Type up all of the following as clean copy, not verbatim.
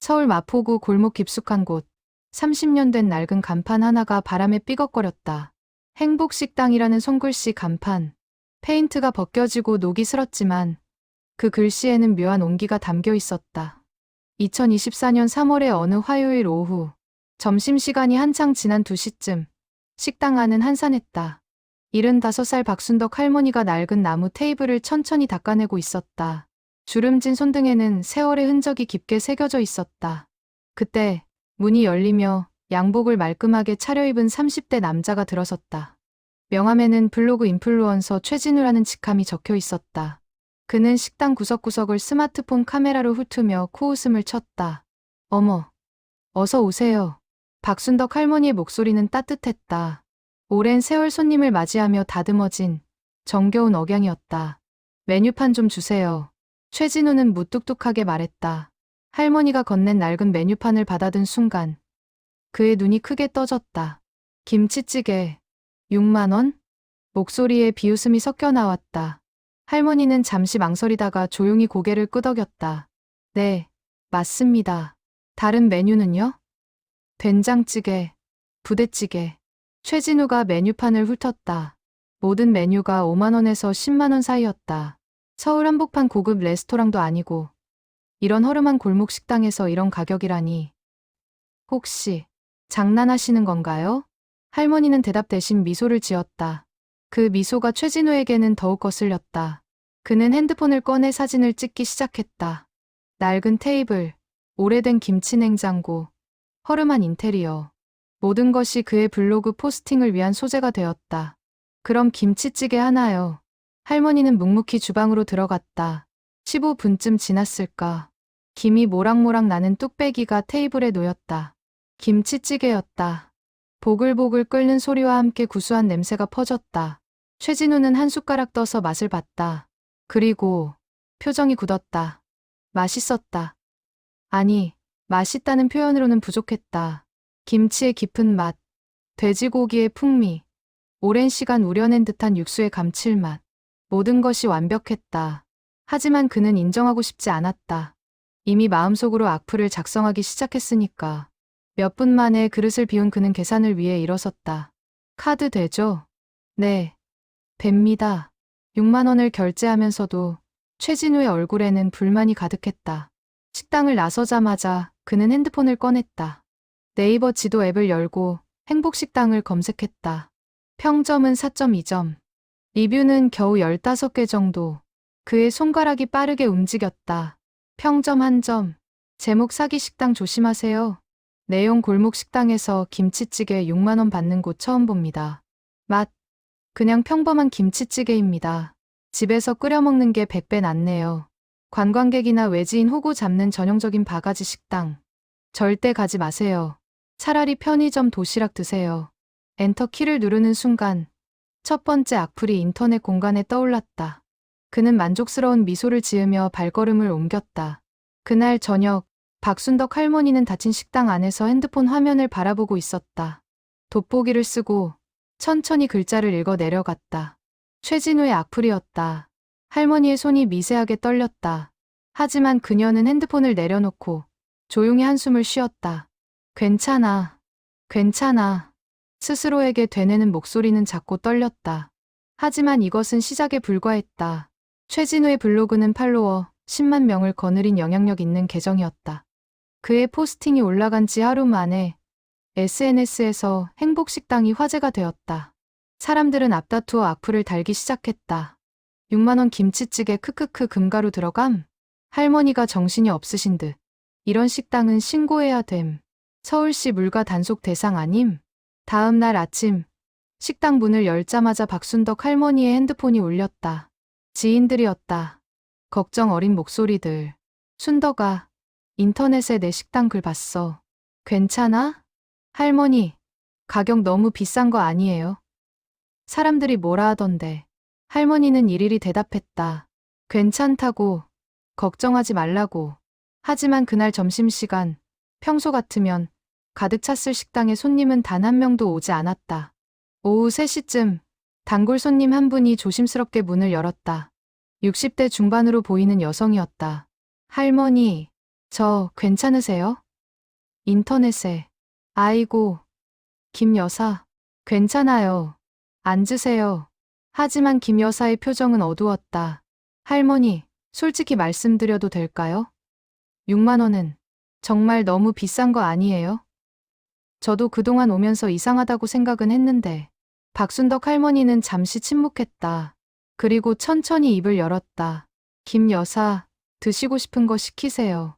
서울 마포구 골목 깊숙한 곳. 30년 된 낡은 간판 하나가 바람에 삐걱거렸다. 행복식당이라는 손글씨 간판. 페인트가 벗겨지고 녹이 슬었지만 그 글씨에는 묘한 온기가 담겨 있었다. 2024년 3월의 어느 화요일 오후, 점심시간이 한창 지난 2시쯤 식당 안은 한산했다. 75살 박순덕 할머니가 낡은 나무 테이블을 천천히 닦아내고 있었다. 주름진 손등에는 세월의 흔적이 깊게 새겨져 있었다. 그때 문이 열리며 양복을 말끔하게 차려입은 30대 남자가 들어섰다. 명함에는 블로그 인플루언서 최진우라는 직함이 적혀 있었다. 그는 식당 구석구석을 스마트폰 카메라로 훑으며 코웃음을 쳤다. 어머, 어서 오세요. 박순덕 할머니의 목소리는 따뜻했다. 오랜 세월 손님을 맞이하며 다듬어진 정겨운 억양이었다. 메뉴판 좀 주세요. 최진우는 무뚝뚝하게 말했다. 할머니가 건넨 낡은 메뉴판을 받아든 순간 그의 눈이 크게 떠졌다. 김치찌개 6만 원? 목소리에 비웃음이 섞여 나왔다. 할머니는 잠시 망설이다가 조용히 고개를 끄덕였다. 네, 맞습니다. 다른 메뉴는요? 된장찌개, 부대찌개. 최진우가 메뉴판을 훑었다. 모든 메뉴가 5만 원에서 10만 원 사이였다. 서울 한복판 고급 레스토랑도 아니고 이런 허름한 골목 식당에서 이런 가격이라니. 혹시 장난하시는 건가요? 할머니는 대답 대신 미소를 지었다. 그 미소가 최진우에게는 더욱 거슬렸다. 그는 핸드폰을 꺼내 사진을 찍기 시작했다. 낡은 테이블, 오래된 김치냉장고, 허름한 인테리어. 모든 것이 그의 블로그 포스팅을 위한 소재가 되었다. 그럼 김치찌개 하나요. 할머니는 묵묵히 주방으로 들어갔다. 15분쯤 지났을까. 김이 모락모락 나는 뚝배기가 테이블에 놓였다. 김치찌개였다. 보글보글 끓는 소리와 함께 구수한 냄새가 퍼졌다. 최진우는 한 숟가락 떠서 맛을 봤다. 그리고 표정이 굳었다. 맛있었다. 아니, 맛있다는 표현으로는 부족했다. 김치의 깊은 맛, 돼지고기의 풍미, 오랜 시간 우려낸 듯한 육수의 감칠맛. 모든 것이 완벽했다. 하지만 그는 인정하고 싶지 않았다. 이미 마음속으로 악플을 작성하기 시작했으니까. 몇 분 만에 그릇을 비운 그는 계산을 위해 일어섰다. 카드 되죠? 네. 됩니다. 6만 원을 결제하면서도 최진우의 얼굴에는 불만이 가득했다. 식당을 나서자마자 그는 핸드폰을 꺼냈다. 네이버 지도 앱을 열고 행복식당을 검색했다. 평점은 4.2점. 리뷰는 겨우 15개 정도. 그의 손가락이 빠르게 움직였다. 평점 1점. 제목 사기 식당 조심하세요. 내용 골목 식당에서 김치찌개 6만 원 받는 곳 처음 봅니다. 맛. 그냥 평범한 김치찌개입니다. 집에서 끓여 먹는 게 100배 낫네요. 관광객이나 외지인 호구 잡는 전형적인 바가지 식당. 절대 가지 마세요. 차라리 편의점 도시락 드세요. 엔터 키를 누르는 순간 첫 번째 악플이 인터넷 공간에 떠올랐다. 그는 만족스러운 미소를 지으며 발걸음을 옮겼다. 그날 저녁 박순덕 할머니는 닫힌 식당 안에서 핸드폰 화면을 바라보고 있었다. 돋보기를 쓰고 천천히 글자를 읽어 내려갔다. 최진우의 악플이었다. 할머니의 손이 미세하게 떨렸다. 하지만 그녀는 핸드폰을 내려놓고 조용히 한숨을 쉬었다. 괜찮아. 괜찮아. 스스로에게 되뇌는 목소리는 작고 떨렸다. 하지만 이것은 시작에 불과했다. 최진우의 블로그는 팔로워 10만 명을 거느린 영향력 있는 계정이었다. 그의 포스팅이 올라간 지 하루 만에 SNS에서 행복식당이 화제가 되었다. 사람들은 앞다투어 악플을 달기 시작했다. 6만 원 김치찌개 크크크 금가루 들어감? 할머니가 정신이 없으신 듯. 이런 식당은 신고해야 됨. 서울시 물가 단속 대상 아님? 다음 날 아침 식당 문을 열자마자 박순덕 할머니의 핸드폰이 울렸다. 지인들이었다. 걱정 어린 목소리들. 순덕아, 인터넷에 내 식당 글 봤어. 괜찮아? 할머니, 가격 너무 비싼 거 아니에요? 사람들이 뭐라 하던데. 할머니는 일일이 대답했다. 괜찮다고, 걱정하지 말라고. 하지만 그날 점심시간, 평소 같으면 가득 찼을 식당에 손님은 단 한 명도 오지 않았다. 오후 3시쯤 단골 손님 한 분이 조심스럽게 문을 열었다. 60대 중반으로 보이는 여성이었다. 할머니, 저 괜찮으세요? 인터넷에. 아이고, 김 여사. 괜찮아요. 앉으세요. 하지만 김 여사의 표정은 어두웠다. 할머니, 솔직히 말씀드려도 될까요? 6만 원은 정말 너무 비싼 거 아니에요? 저도 그동안 오면서 이상하다고 생각은 했는데, 박순덕 할머니는 잠시 침묵했다. 그리고 천천히 입을 열었다. 김 여사, 드시고 싶은 거 시키세요.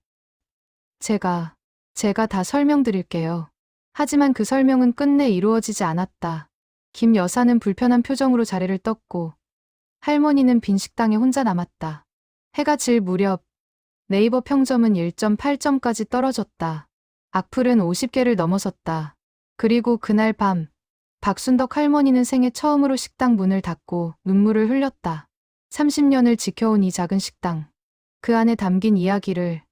제가 다 설명드릴게요. 하지만 그 설명은 끝내 이루어지지 않았다. 김 여사는 불편한 표정으로 자리를 떴고, 할머니는 빈 식당에 혼자 남았다. 해가 질 무렵, 네이버 평점은 1.8점까지 떨어졌다. 악플은 50개를 넘어섰다. 그리고 그날 밤, 박순덕 할머니는 생애 처음으로 식당 문을 닫고 눈물을 흘렸다. 30년을 지켜온 이 작은 식당. 그 안에 담긴 이야기를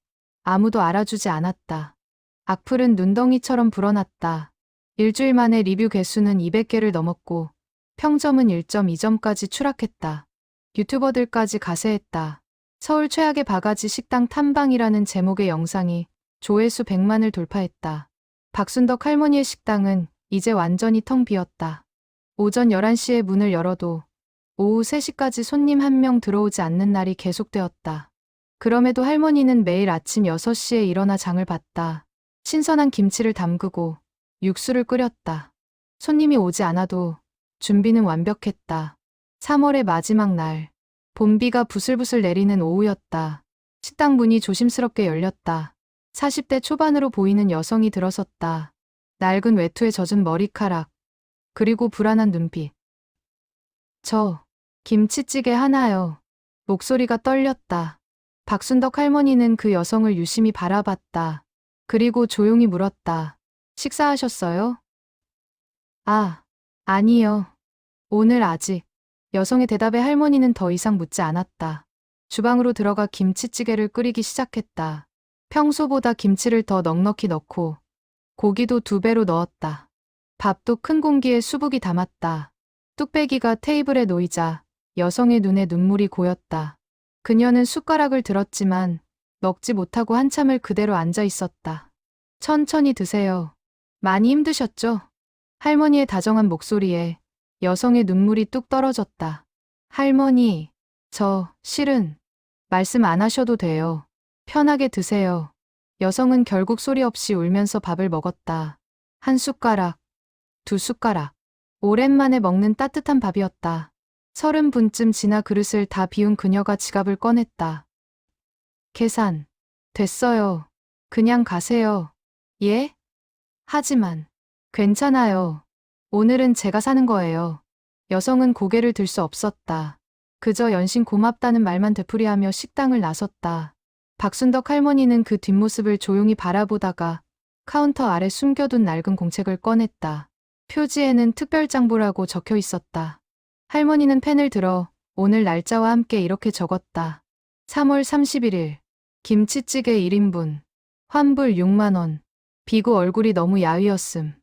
아무도 알아주지 않았다. 악플은 눈덩이처럼 불어났다. 일주일 만에 리뷰 개수는 200개를 넘었고 평점은 1.2점까지 추락했다. 유튜버들까지 가세했다. 서울 최악의 바가지 식당 탐방이라는 제목의 영상이 조회수 100만을 돌파했다. 박순덕 할머니의 식당은 이제 완전히 텅 비었다. 오전 11시에 문을 열어도 오후 3시까지 손님 한 명 들어오지 않는 날이 계속되었다. 그럼에도 할머니는 매일 아침 6시에 일어나 장을 봤다. 신선한 김치를 담그고 육수를 끓였다. 손님이 오지 않아도 준비는 완벽했다. 3월의 마지막 날, 봄비가 부슬부슬 내리는 오후였다. 식당 문이 조심스럽게 열렸다. 40대 초반으로 보이는 여성이 들어섰다. 낡은 외투에 젖은 머리카락, 그리고 불안한 눈빛. 저, 김치찌개 하나요. 목소리가 떨렸다. 박순덕 할머니는 그 여성을 유심히 바라봤다. 그리고 조용히 물었다. 식사하셨어요? 아, 아니요. 오늘 아직. 여성의 대답에 할머니는 더 이상 묻지 않았다. 주방으로 들어가 김치찌개를 끓이기 시작했다. 평소보다 김치를 더 넉넉히 넣고 고기도 2배로 넣었다. 밥도 큰 공기에 수북이 담았다. 뚝배기가 테이블에 놓이자 여성의 눈에 눈물이 고였다. 그녀는 숟가락을 들었지만 먹지 못하고 한참을 그대로 앉아 있었다. 천천히 드세요. 많이 힘드셨죠? 할머니의 다정한 목소리에 여성의 눈물이 뚝 떨어졌다. 할머니, 저 실은 말씀 안 하셔도 돼요. 편하게 드세요. 여성은 결국 소리 없이 울면서 밥을 먹었다. 한 숟가락, 2숟가락. 오랜만에 먹는 따뜻한 밥이었다. 30분쯤 지나 그릇을 다 비운 그녀가 지갑을 꺼냈다. 계산. 됐어요. 그냥 가세요. 예? 하지만. 괜찮아요. 오늘은 제가 사는 거예요. 여성은 고개를 들 수 없었다. 그저 연신 고맙다는 말만 되풀이하며 식당을 나섰다. 박순덕 할머니는 그 뒷모습을 조용히 바라보다가 카운터 아래 숨겨둔 낡은 공책을 꺼냈다. 표지에는 특별장부라고 적혀 있었다. 할머니는 펜을 들어 오늘 날짜와 함께 이렇게 적었다. 3월 31일. 김치찌개 1인분. 환불 6만 원. 비구 얼굴이 너무 야위었음.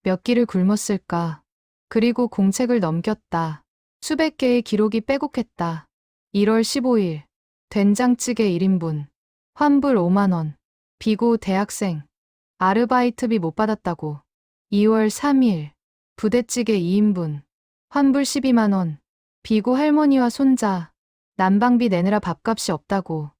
몇 끼를 굶었을까. 그리고 공책을 넘겼다. 수백 개의 기록이 빼곡했다. 1월 15일. 된장찌개 1인분. 환불 5만 원. 비구 대학생. 아르바이트비 못 받았다고. 2월 3일. 부대찌개 2인분. 환불 12만 원. 비구 할머니와 손자. 난방비 내느라 밥값이 없다고.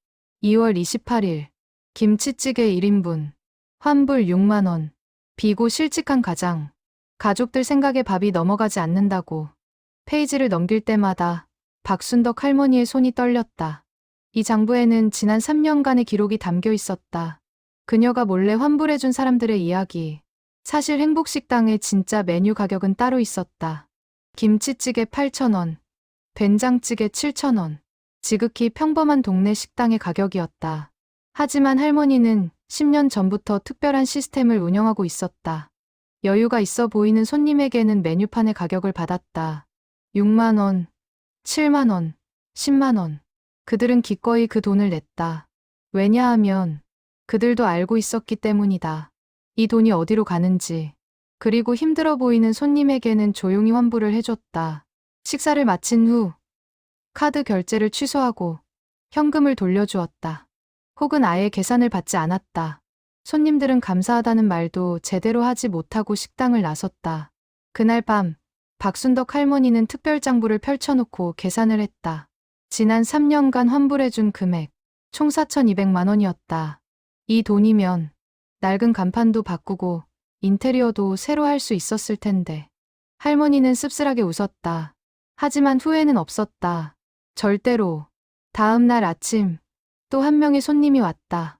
2월 28일. 김치찌개 1인분. 환불 6만 원. 비고 실직한 가장. 가족들 생각에 밥이 넘어가지 않는다고. 페이지를 넘길 때마다 박순덕 할머니의 손이 떨렸다. 이 장부에는 지난 3년간의 기록이 담겨 있었다. 그녀가 몰래 환불해준 사람들의 이야기. 사실 행복식당의 진짜 메뉴 가격은 따로 있었다. 김치찌개 8,000원. 된장찌개 7,000원. 지극히 평범한 동네 식당의 가격이었다. 하지만 할머니는 10년 전부터 특별한 시스템을 운영하고 있었다. 여유가 있어 보이는 손님에게는 메뉴판의 가격을 받았다. 6만 원, 7만 원, 10만 원. 그들은 기꺼이 그 돈을 냈다. 왜냐하면 그들도 알고 있었기 때문이다. 이 돈이 어디로 가는지. 그리고 힘들어 보이는 손님에게는 조용히 환불을 해줬다. 식사를 마친 후 카드 결제를 취소하고 현금을 돌려주었다. 혹은 아예 계산을 받지 않았다. 손님들은 감사하다는 말도 제대로 하지 못하고 식당을 나섰다. 그날 밤 박순덕 할머니는 특별장부를 펼쳐놓고 계산을 했다. 지난 3년간 환불해준 금액 총 4,200만 원이었다. 이 돈이면 낡은 간판도 바꾸고 인테리어도 새로 할 수 있었을 텐데. 할머니는 씁쓸하게 웃었다. 하지만 후회는 없었다. 절대로. 다음 날 아침 또 한 명의 손님이 왔다.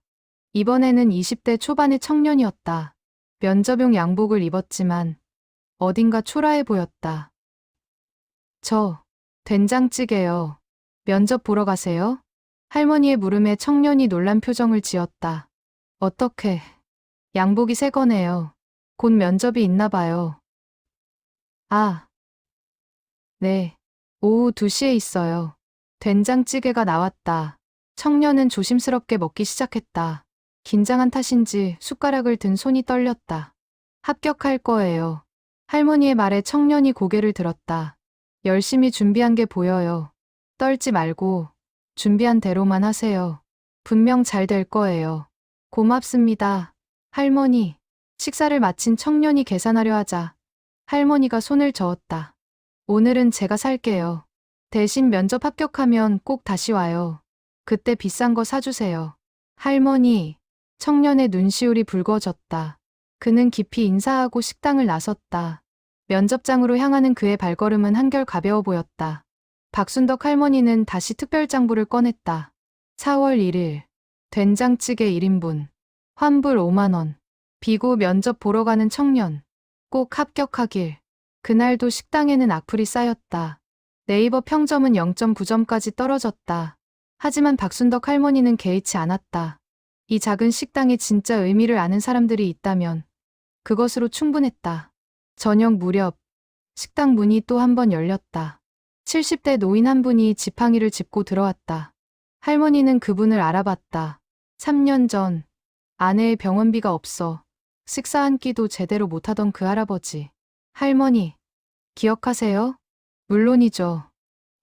이번에는 20대 초반의 청년이었다. 면접용 양복을 입었지만 어딘가 초라해 보였다. 저 된장찌개요. 면접 보러 가세요? 할머니의 물음에 청년이 놀란 표정을 지었다. 어떻게? 양복이 새 거네요. 곧 면접이 있나 봐요. 아, 네. 오후 2시에 있어요. 된장찌개가 나왔다. 청년은 조심스럽게 먹기 시작했다. 긴장한 탓인지 숟가락을 든 손이 떨렸다. 합격할 거예요. 할머니의 말에 청년이 고개를 들었다. 열심히 준비한 게 보여요. 떨지 말고 준비한 대로만 하세요. 분명 잘 될 거예요. 고맙습니다. 할머니. 식사를 마친 청년이 계산하려 하자 할머니가 손을 저었다. 오늘은 제가 살게요. 대신 면접 합격하면 꼭 다시 와요. 그때 비싼 거 사주세요. 할머니. 청년의 눈시울이 붉어졌다. 그는 깊이 인사하고 식당을 나섰다. 면접장으로 향하는 그의 발걸음은 한결 가벼워 보였다. 박순덕 할머니는 다시 특별장부를 꺼냈다. 4월 1일. 된장찌개 1인분. 환불 5만 원. 비고 면접 보러 가는 청년. 꼭 합격하길. 그날도 식당에는 악플이 쌓였다. 네이버 평점은 0.9점까지 떨어졌다. 하지만 박순덕 할머니는 개의치 않았다. 이 작은 식당에 진짜 의미를 아는 사람들이 있다면 그것으로 충분했다. 저녁 무렵 식당 문이 또 한 번 열렸다. 70대 노인 한 분이 지팡이를 짚고 들어왔다. 할머니는 그분을 알아봤다. 3년 전 아내의 병원비가 없어 식사 한 끼도 제대로 못하던 그 할아버지. 할머니, 기억하세요? 물론이죠.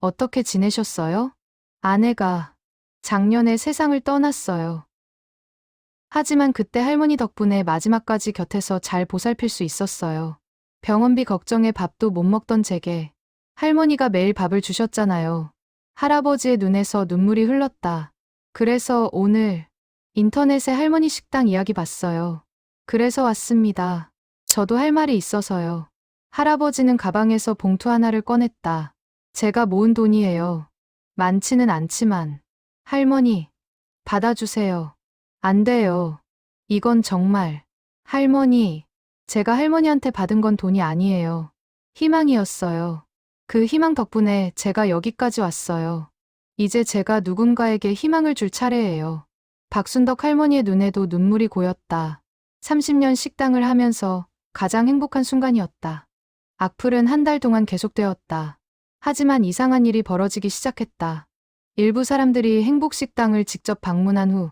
어떻게 지내셨어요? 아내가 작년에 세상을 떠났어요. 하지만 그때 할머니 덕분에 마지막까지 곁에서 잘 보살필 수 있었어요. 병원비 걱정에 밥도 못 먹던 제게 할머니가 매일 밥을 주셨잖아요. 할아버지의 눈에서 눈물이 흘렀다. 그래서 오늘 인터넷에 할머니 식당 이야기 봤어요. 그래서 왔습니다. 저도 할 말이 있어서요. 할아버지는 가방에서 봉투 하나를 꺼냈다. 제가 모은 돈이에요. 많지는 않지만. 할머니, 받아주세요. 안 돼요. 이건 정말. 할머니, 제가 할머니한테 받은 건 돈이 아니에요. 희망이었어요. 그 희망 덕분에 제가 여기까지 왔어요. 이제 제가 누군가에게 희망을 줄 차례예요. 박순덕 할머니의 눈에도 눈물이 고였다. 30년 식당을 하면서 가장 행복한 순간이었다. 악플은 한 달 동안 계속되었다. 하지만 이상한 일이 벌어지기 시작했다. 일부 사람들이 행복식당을 직접 방문한 후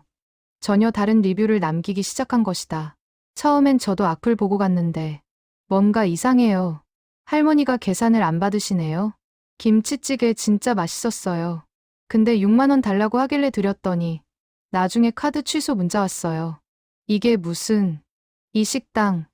전혀 다른 리뷰를 남기기 시작한 것이다. 처음엔 저도 악플 보고 갔는데 뭔가 이상해요. 할머니가 계산을 안 받으시네요. 김치찌개 진짜 맛있었어요. 근데 6만 원 달라고 하길래 드렸더니 나중에 카드 취소 문자 왔어요. 이게 무슨... 이 식당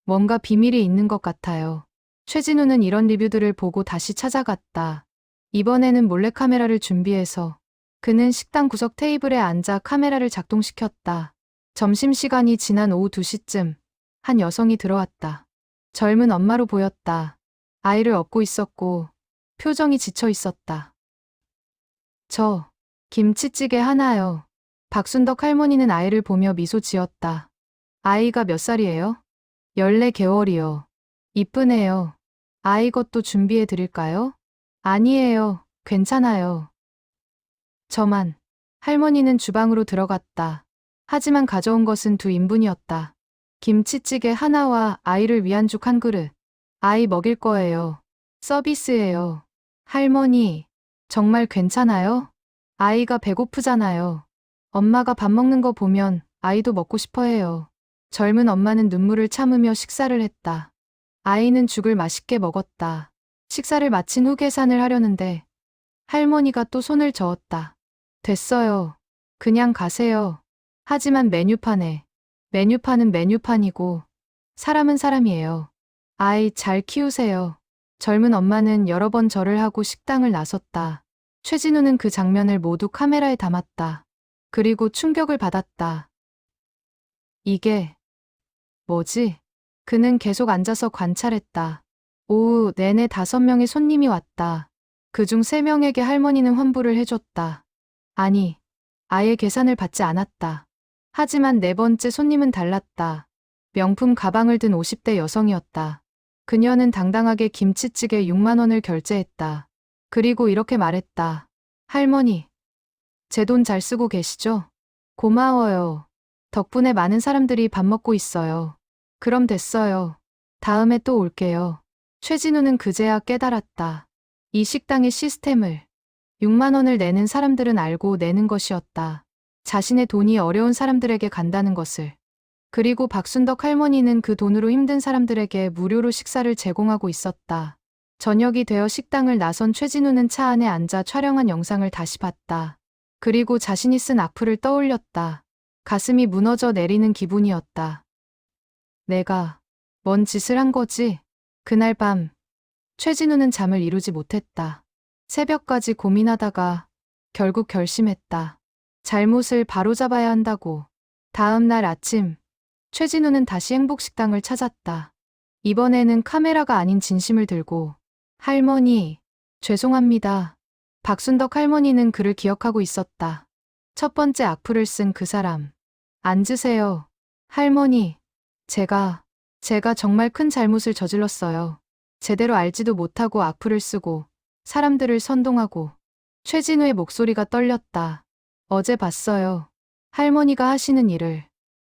뭔가 비밀이 있는 것 같아요. 최진우는 이런 리뷰들을 보고 다시 찾아갔다. 이번에는 몰래카메라를 준비해서 그는 식당 구석 테이블에 앉아 카메라를 작동시켰다. 점심시간이 지난 오후 2시쯤 한 여성이 들어왔다. 젊은 엄마로 보였다. 아이를 업고 있었고 표정이 지쳐 있었다. 저 김치찌개 하나요. 박순덕 할머니는 아이를 보며 미소 지었다. 아이가 몇 살이에요? 14개월이요. 이쁘네요. 아이 것도 준비해 드릴까요? 아니에요. 괜찮아요. 저만. 할머니는 주방으로 들어갔다. 하지만 가져온 것은 2인분이었다. 김치찌개 하나와 아이를 위한 죽 한 그릇. 아이 먹일 거예요. 서비스예요. 할머니, 정말 괜찮아요? 아이가 배고프잖아요. 엄마가 밥 먹는 거 보면 아이도 먹고 싶어 해요. 젊은 엄마는 눈물을 참으며 식사를 했다. 아이는 죽을 맛있게 먹었다. 식사를 마친 후 계산을 하려는데 할머니가 또 손을 저었다. 됐어요. 그냥 가세요. 하지만 메뉴판은 메뉴판이고 사람은 사람이에요. 아이 잘 키우세요. 젊은 엄마는 여러 번 절을 하고 식당을 나섰다. 최진우는 그 장면을 모두 카메라에 담았다. 그리고 충격을 받았다. 이게 뭐지? 그는 계속 앉아서 관찰했다. 오후 내내 5명의 손님이 왔다. 그중 3명에게 할머니는 환불을 해줬다. 아니, 아예 계산을 받지 않았다. 하지만 4번째 손님은 달랐다. 명품 가방을 든 50대 여성이었다. 그녀는 당당하게 김치찌개 6만 원을 결제했다. 그리고 이렇게 말했다. 할머니, 제 돈 잘 쓰고 계시죠? 고마워요. 덕분에 많은 사람들이 밥 먹고 있어요. 그럼 됐어요. 다음에 또 올게요. 최진우는 그제야 깨달았다. 이 식당의 시스템을 6만 원을 내는 사람들은 알고 내는 것이었다. 자신의 돈이 어려운 사람들에게 간다는 것을. 그리고 박순덕 할머니는 그 돈으로 힘든 사람들에게 무료로 식사를 제공하고 있었다. 저녁이 되어 식당을 나선 최진우는 차 안에 앉아 촬영한 영상을 다시 봤다. 그리고 자신이 쓴 악플을 떠올렸다. 가슴이 무너져 내리는 기분이었다. 내가 뭔 짓을 한 거지? 그날 밤 최진우는 잠을 이루지 못했다. 새벽까지 고민하다가 결국 결심했다. 잘못을 바로잡아야 한다고. 다음 날 아침 최진우는 다시 행복식당을 찾았다. 이번에는 카메라가 아닌 진심을 들고 할머니, 죄송합니다. 박순덕 할머니는 그를 기억하고 있었다. 첫 번째 악플을 쓴 그 사람. 앉으세요. 할머니, 제가 정말 큰 잘못을 저질렀어요. 제대로 알지도 못하고 악플을 쓰고 사람들을 선동하고. 최진우의 목소리가 떨렸다. 어제 봤어요. 할머니가 하시는 일을.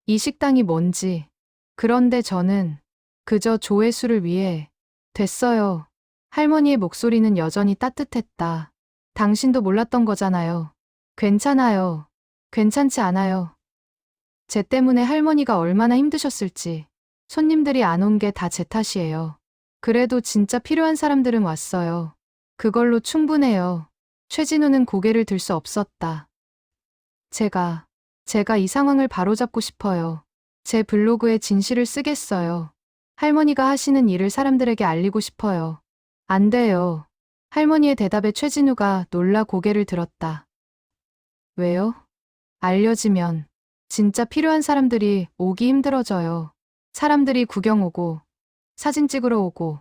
이 식당이 뭔지. 그런데 저는 그저 조회수를 위해. 됐어요. 할머니의 목소리는 여전히 따뜻했다. 당신도 몰랐던 거잖아요. 괜찮아요. 괜찮지 않아요. 제 때문에 할머니가 얼마나 힘드셨을지. 손님들이 안 온 게 다 제 탓이에요. 그래도 진짜 필요한 사람들은 왔어요. 그걸로 충분해요. 최진우는 고개를 들 수 없었다. 제가 이 상황을 바로잡고 싶어요. 제 블로그에 진실을 쓰겠어요. 할머니가 하시는 일을 사람들에게 알리고 싶어요. 안 돼요. 할머니의 대답에 최진우가 놀라 고개를 들었다. 왜요? 알려지면 진짜 필요한 사람들이 오기 힘들어져요. 사람들이 구경 오고 사진 찍으러 오고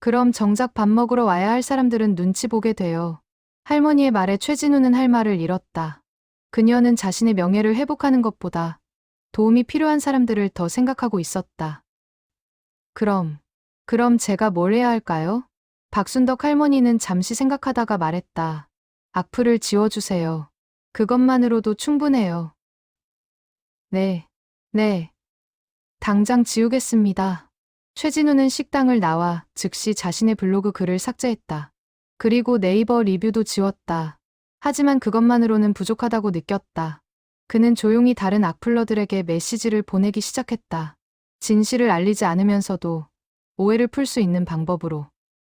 그럼 정작 밥 먹으러 와야 할 사람들은 눈치 보게 돼요. 할머니의 말에 최진우는 할 말을 잃었다. 그녀는 자신의 명예를 회복하는 것보다 도움이 필요한 사람들을 더 생각하고 있었다. 그럼 제가 뭘 해야 할까요? 박순덕 할머니는 잠시 생각하다가 말했다. 악플을 지워주세요. 그것만으로도 충분해요. 네. 당장 지우겠습니다. 최진우는 식당을 나와 즉시 자신의 블로그 글을 삭제했다. 그리고 네이버 리뷰도 지웠다. 하지만 그것만으로는 부족하다고 느꼈다. 그는 조용히 다른 악플러들에게 메시지를 보내기 시작했다. 진실을 알리지 않으면서도 오해를 풀 수 있는 방법으로.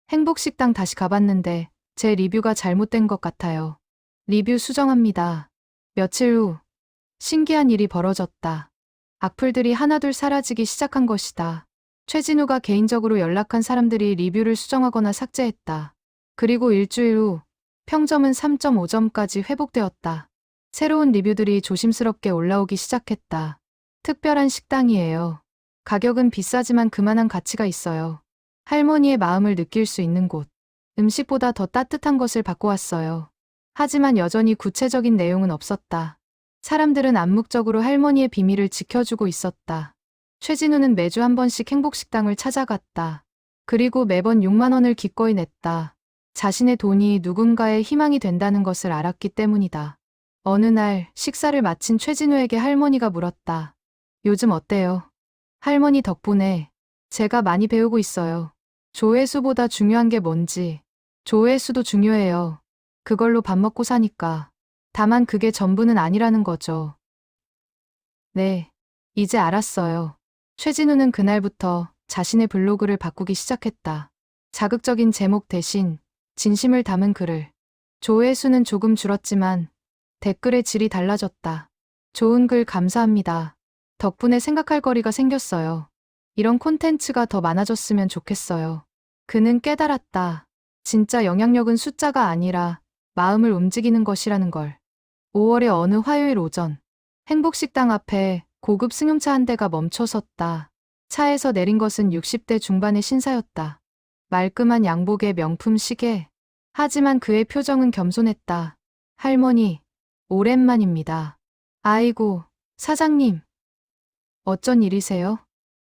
행복식당 다시 가봤는데 제 리뷰가 잘못된 것 같아요. 리뷰 수정합니다. 며칠 후 신기한 일이 벌어졌다. 악플들이 하나둘 사라지기 시작한 것이다. 최진우가 개인적으로 연락한 사람들이 리뷰를 수정하거나 삭제했다. 그리고 일주일 후 평점은 3.5점까지 회복되었다. 새로운 리뷰들이 조심스럽게 올라오기 시작했다. 특별한 식당이에요. 가격은 비싸지만 그만한 가치가 있어요. 할머니의 마음을 느낄 수 있는 곳. 음식보다 더 따뜻한 것을 바꿔왔어요. 하지만 여전히 구체적인 내용은 없었다. 사람들은 암묵적으로 할머니의 비밀을 지켜주고 있었다. 최진우는 매주 한 번씩 행복식당을 찾아갔다. 그리고 매번 6만 원을 기꺼이 냈다. 자신의 돈이 누군가의 희망이 된다는 것을 알았기 때문이다. 어느 날 식사를 마친 최진우에게 할머니가 물었다. 요즘 어때요? 할머니 덕분에 제가 많이 배우고 있어요. 조회수보다 중요한 게 뭔지. 조회수도 중요해요. 그걸로 밥 먹고 사니까. 다만 그게 전부는 아니라는 거죠. 네, 이제 알았어요. 최진우는 그날부터 자신의 블로그를 바꾸기 시작했다. 자극적인 제목 대신 진심을 담은 글을. 조회수는 조금 줄었지만 댓글의 질이 달라졌다. 좋은 글 감사합니다. 덕분에 생각할 거리가 생겼어요. 이런 콘텐츠가 더 많아졌으면 좋겠어요. 그는 깨달았다. 진짜 영향력은 숫자가 아니라 마음을 움직이는 것이라는 걸. 5월의 어느 화요일 오전, 행복식당 앞에 고급 승용차 한 대가 멈춰 섰다. 차에서 내린 것은 60대 중반의 신사였다. 말끔한 양복에 명품 시계. 하지만 그의 표정은 겸손했다. 할머니, 오랜만입니다. 아이고, 사장님. 어쩐 일이세요?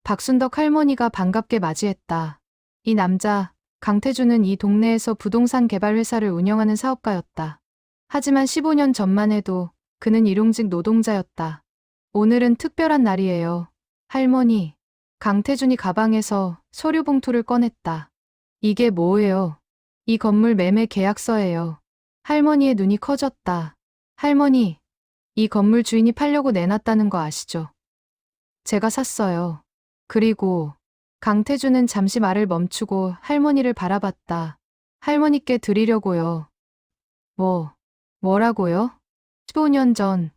박순덕 할머니가 반갑게 맞이했다. 이 남자, 강태주는 이 동네에서 부동산 개발 회사를 운영하는 사업가였다. 하지만 15년 전만 해도 그는 일용직 노동자였다. 오늘은 특별한 날이에요. 할머니, 강태준이 가방에서 서류 봉투를 꺼냈다. 이게 뭐예요? 이 건물 매매 계약서예요. 할머니의 눈이 커졌다. 할머니, 이 건물 주인이 팔려고 내놨다는 거 아시죠? 제가 샀어요. 그리고 강태준은 잠시 말을 멈추고 할머니를 바라봤다. 할머니께 드리려고요. 뭐라고요? 15년 전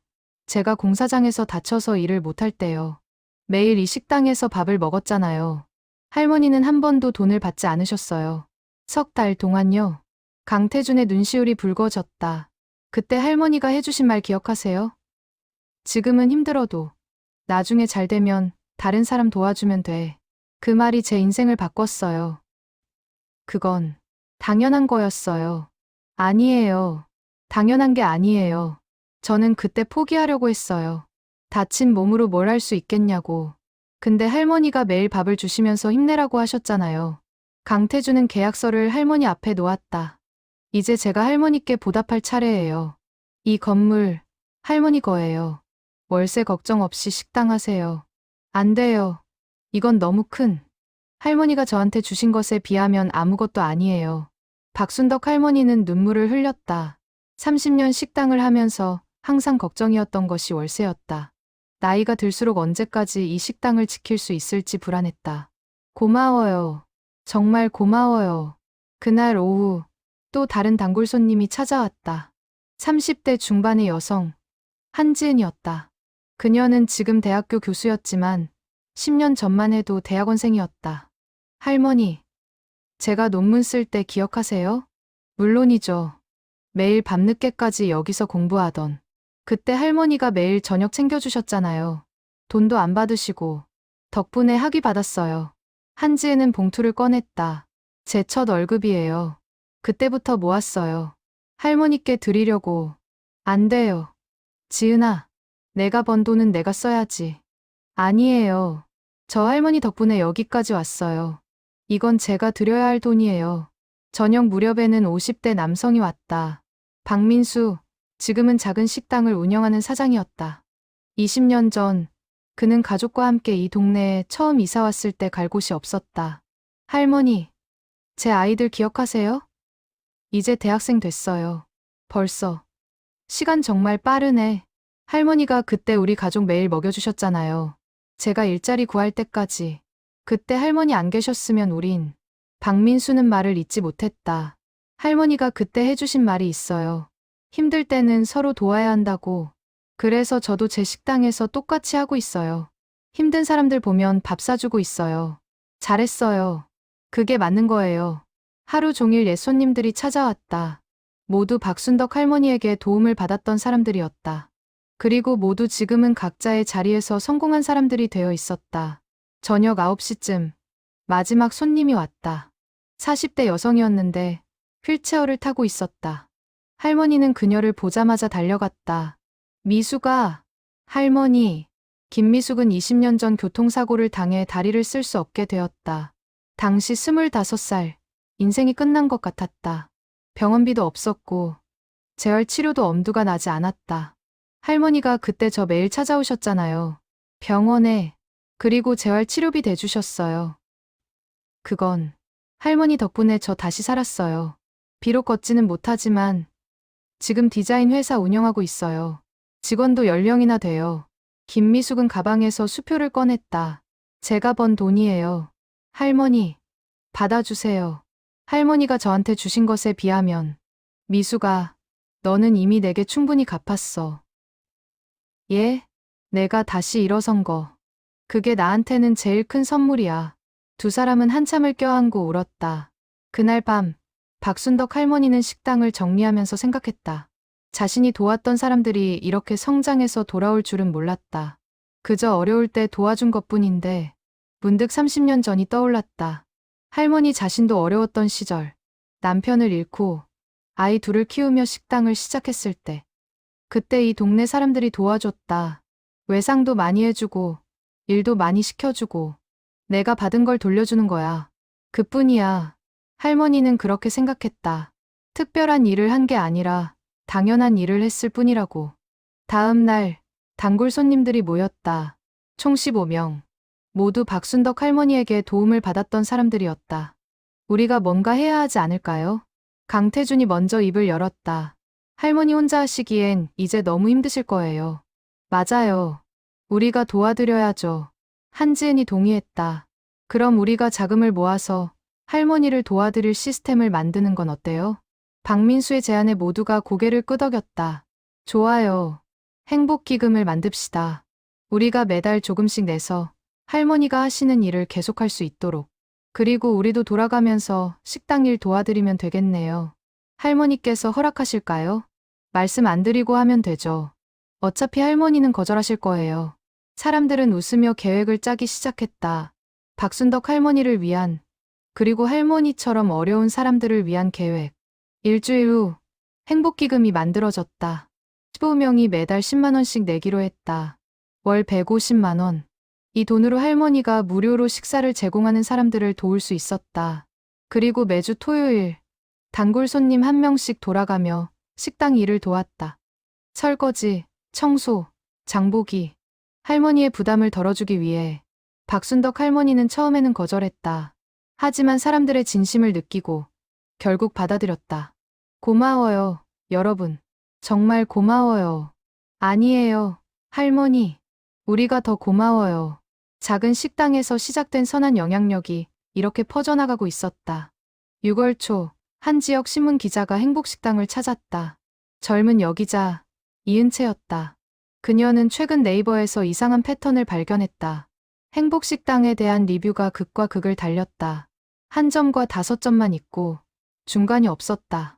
제가 공사장에서 다쳐서 일을 못할 때요. 매일 이 식당에서 밥을 먹었잖아요. 할머니는 한 번도 돈을 받지 않으셨어요. 석 달 동안요. 강태준의 눈시울이 붉어졌다. 그때 할머니가 해주신 말 기억하세요? 지금은 힘들어도 나중에 잘 되면 다른 사람 도와주면 돼. 그 말이 제 인생을 바꿨어요. 그건 당연한 거였어요. 아니에요. 당연한 게 아니에요. 저는 그때 포기하려고 했어요. 다친 몸으로 뭘 할 수 있겠냐고. 근데 할머니가 매일 밥을 주시면서 힘내라고 하셨잖아요. 강태주는 계약서를 할머니 앞에 놓았다. 이제 제가 할머니께 보답할 차례예요. 이 건물, 할머니 거예요. 월세 걱정 없이 식당 하세요. 안 돼요. 이건 너무 큰. 할머니가 저한테 주신 것에 비하면 아무것도 아니에요. 박순덕 할머니는 눈물을 흘렸다. 30년 식당을 하면서 항상 걱정이었던 것이 월세였다. 나이가 들수록 언제까지 이 식당을 지킬 수 있을지 불안했다. 고마워요. 정말 고마워요. 그날 오후 또 다른 단골 손님이 찾아왔다. 30대 중반의 여성, 한지은이었다. 그녀는 지금 대학교 교수였지만 10년 전만 해도 대학원생이었다. 할머니, 제가 논문 쓸 때 기억하세요? 물론이죠. 매일 밤늦게까지 여기서 공부하던. 그때 할머니가 매일 저녁 챙겨주셨잖아요. 돈도 안 받으시고. 덕분에 학위 받았어요. 한지은은 봉투를 꺼냈다. 제 첫 월급이에요. 그때부터 모았어요. 할머니께 드리려고. 안 돼요. 지은아, 내가 번 돈은 내가 써야지. 아니에요. 저 할머니 덕분에 여기까지 왔어요. 이건 제가 드려야 할 돈이에요. 저녁 무렵에는 50대 남성이 왔다. 박민수, 지금은 작은 식당을 운영하는 사장이었다. 20년 전, 그는 가족과 함께 이 동네에 처음 이사 왔을 때 갈 곳이 없었다. 할머니, 제 아이들 기억하세요? 이제 대학생 됐어요. 벌써. 시간 정말 빠르네. 할머니가 그때 우리 가족 매일 먹여주셨잖아요. 제가 일자리 구할 때까지. 그때 할머니 안 계셨으면 우린. 박민수는 말을 잊지 못했다. 할머니가 그때 해주신 말이 있어요. 힘들 때는 서로 도와야 한다고. 그래서 저도 제 식당에서 똑같이 하고 있어요. 힘든 사람들 보면 밥 사주고 있어요. 잘했어요. 그게 맞는 거예요. 하루 종일 옛 손님들이 찾아왔다. 모두 박순덕 할머니에게 도움을 받았던 사람들이었다. 그리고 모두 지금은 각자의 자리에서 성공한 사람들이 되어 있었다. 저녁 9시쯤 마지막 손님이 왔다. 40대 여성이었는데 휠체어를 타고 있었다. 할머니는 그녀를 보자마자 달려갔다. 미숙아, 할머니. 김미숙은 20년 전 교통사고를 당해 다리를 쓸 수 없게 되었다. 당시 25살, 인생이 끝난 것 같았다. 병원비도 없었고 재활 치료도 엄두가 나지 않았다. 할머니가 그때 저 매일 찾아오셨잖아요. 병원에. 그리고 재활 치료비 대주셨어요. 그건 할머니 덕분에 저 다시 살았어요. 비록 걷지는 못하지만 지금 디자인 회사 운영하고 있어요. 직원도 10명이나 돼요. 김미숙은 가방에서 수표를 꺼냈다. 제가 번 돈이에요. 할머니, 받아주세요. 할머니가 저한테 주신 것에 비하면. 미숙아, 너는 이미 내게 충분히 갚았어. 예? 내가 다시 일어선 거. 그게 나한테는 제일 큰 선물이야. 두 사람은 한참을 껴안고 울었다. 그날 밤, 박순덕 할머니는 식당을 정리하면서 생각했다. 자신이 도왔던 사람들이 이렇게 성장해서 돌아올 줄은 몰랐다. 그저 어려울 때 도와준 것뿐인데, 문득 30년 전이 떠올랐다. 할머니 자신도 어려웠던 시절, 남편을 잃고 아이 둘을 키우며 식당을 시작했을 때, 그때 이 동네 사람들이 도와줬다. 외상도 많이 해주고, 일도 많이 시켜주고, 내가 받은 걸 돌려주는 거야. 그뿐이야. 할머니는 그렇게 생각했다. 특별한 일을 한 게 아니라 당연한 일을 했을 뿐이라고. 다음 날, 단골 손님들이 모였다. 총 15명. 모두 박순덕 할머니에게 도움을 받았던 사람들이었다. 우리가 뭔가 해야 하지 않을까요? 강태준이 먼저 입을 열었다. 할머니 혼자 하시기엔 이제 너무 힘드실 거예요. 맞아요. 우리가 도와드려야죠. 한지은이 동의했다. 그럼 우리가 자금을 모아서 할머니를 도와드릴 시스템을 만드는 건 어때요? 박민수의 제안에 모두가 고개를 끄덕였다. 좋아요. 행복기금을 만듭시다. 우리가 매달 조금씩 내서 할머니가 하시는 일을 계속할 수 있도록. 그리고 우리도 돌아가면서 식당 일 도와드리면 되겠네요. 할머니께서 허락하실까요? 말씀 안 드리고 하면 되죠. 어차피 할머니는 거절하실 거예요. 사람들은 웃으며 계획을 짜기 시작했다. 박순덕 할머니를 위한, 그리고 할머니처럼 어려운 사람들을 위한 계획. 일주일 후, 행복기금이 만들어졌다. 15명이 매달 10만 원씩 내기로 했다. 월 150만 원. 이 돈으로 할머니가 무료로 식사를 제공하는 사람들을 도울 수 있었다. 그리고 매주 토요일, 단골 손님 한 명씩 돌아가며 식당 일을 도왔다. 설거지, 청소, 장보기. 할머니의 부담을 덜어주기 위해 박순덕 할머니는 처음에는 거절했다. 하지만 사람들의 진심을 느끼고 결국 받아들였다. 고마워요, 여러분. 정말 고마워요. 아니에요, 할머니. 우리가 더 고마워요. 작은 식당에서 시작된 선한 영향력이 이렇게 퍼져나가고 있었다. 6월 초, 한 지역 신문 기자가 행복식당을 찾았다. 젊은 여기자, 이은채였다. 그녀는 최근 네이버에서 이상한 패턴을 발견했다. 행복식당에 대한 리뷰가 극과 극을 달렸다. 한 점과 5점만 있고 중간이 없었다.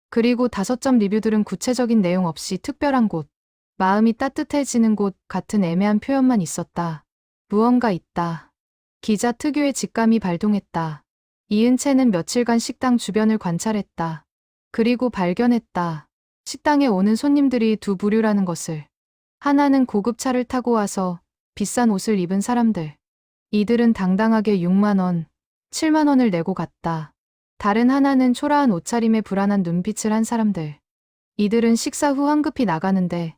그리고 5점 리뷰들은 구체적인 내용 없이 특별한 곳, 마음이 따뜻해지는 곳 같은 애매한 표현만 있었다. 무언가 있다. 기자 특유의 직감이 발동했다. 이은채는 며칠간 식당 주변을 관찰했다. 그리고 발견했다. 식당에 오는 손님들이 두 부류라는 것을. 하나는 고급 차를 타고 와서 비싼 옷을 입은 사람들. 이들은 당당하게 6만 원, 7만 원을 내고 갔다. 다른 하나는 초라한 옷차림에 불안한 눈빛을 한 사람들. 이들은 식사 후 황급히 나가는데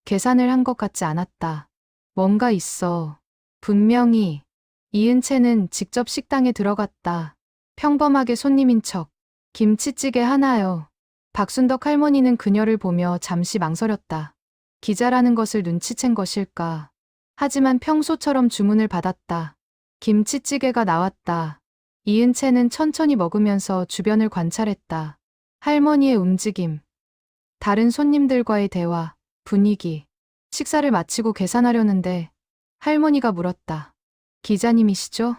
계산을 한 것 같지 않았다. 뭔가 있어. 분명히. 이은채는 직접 식당에 들어갔다. 평범하게 손님인 척. 김치찌개 하나요. 박순덕 할머니는 그녀를 보며 잠시 망설였다. 기자라는 것을 눈치챈 것일까. 하지만 평소처럼 주문을 받았다. 김치찌개가 나왔다. 이은채는 천천히 먹으면서 주변을 관찰했다. 할머니의 움직임, 다른 손님들과의 대화, 분위기. 식사를 마치고 계산하려는데 할머니가 물었다. 기자님이시죠?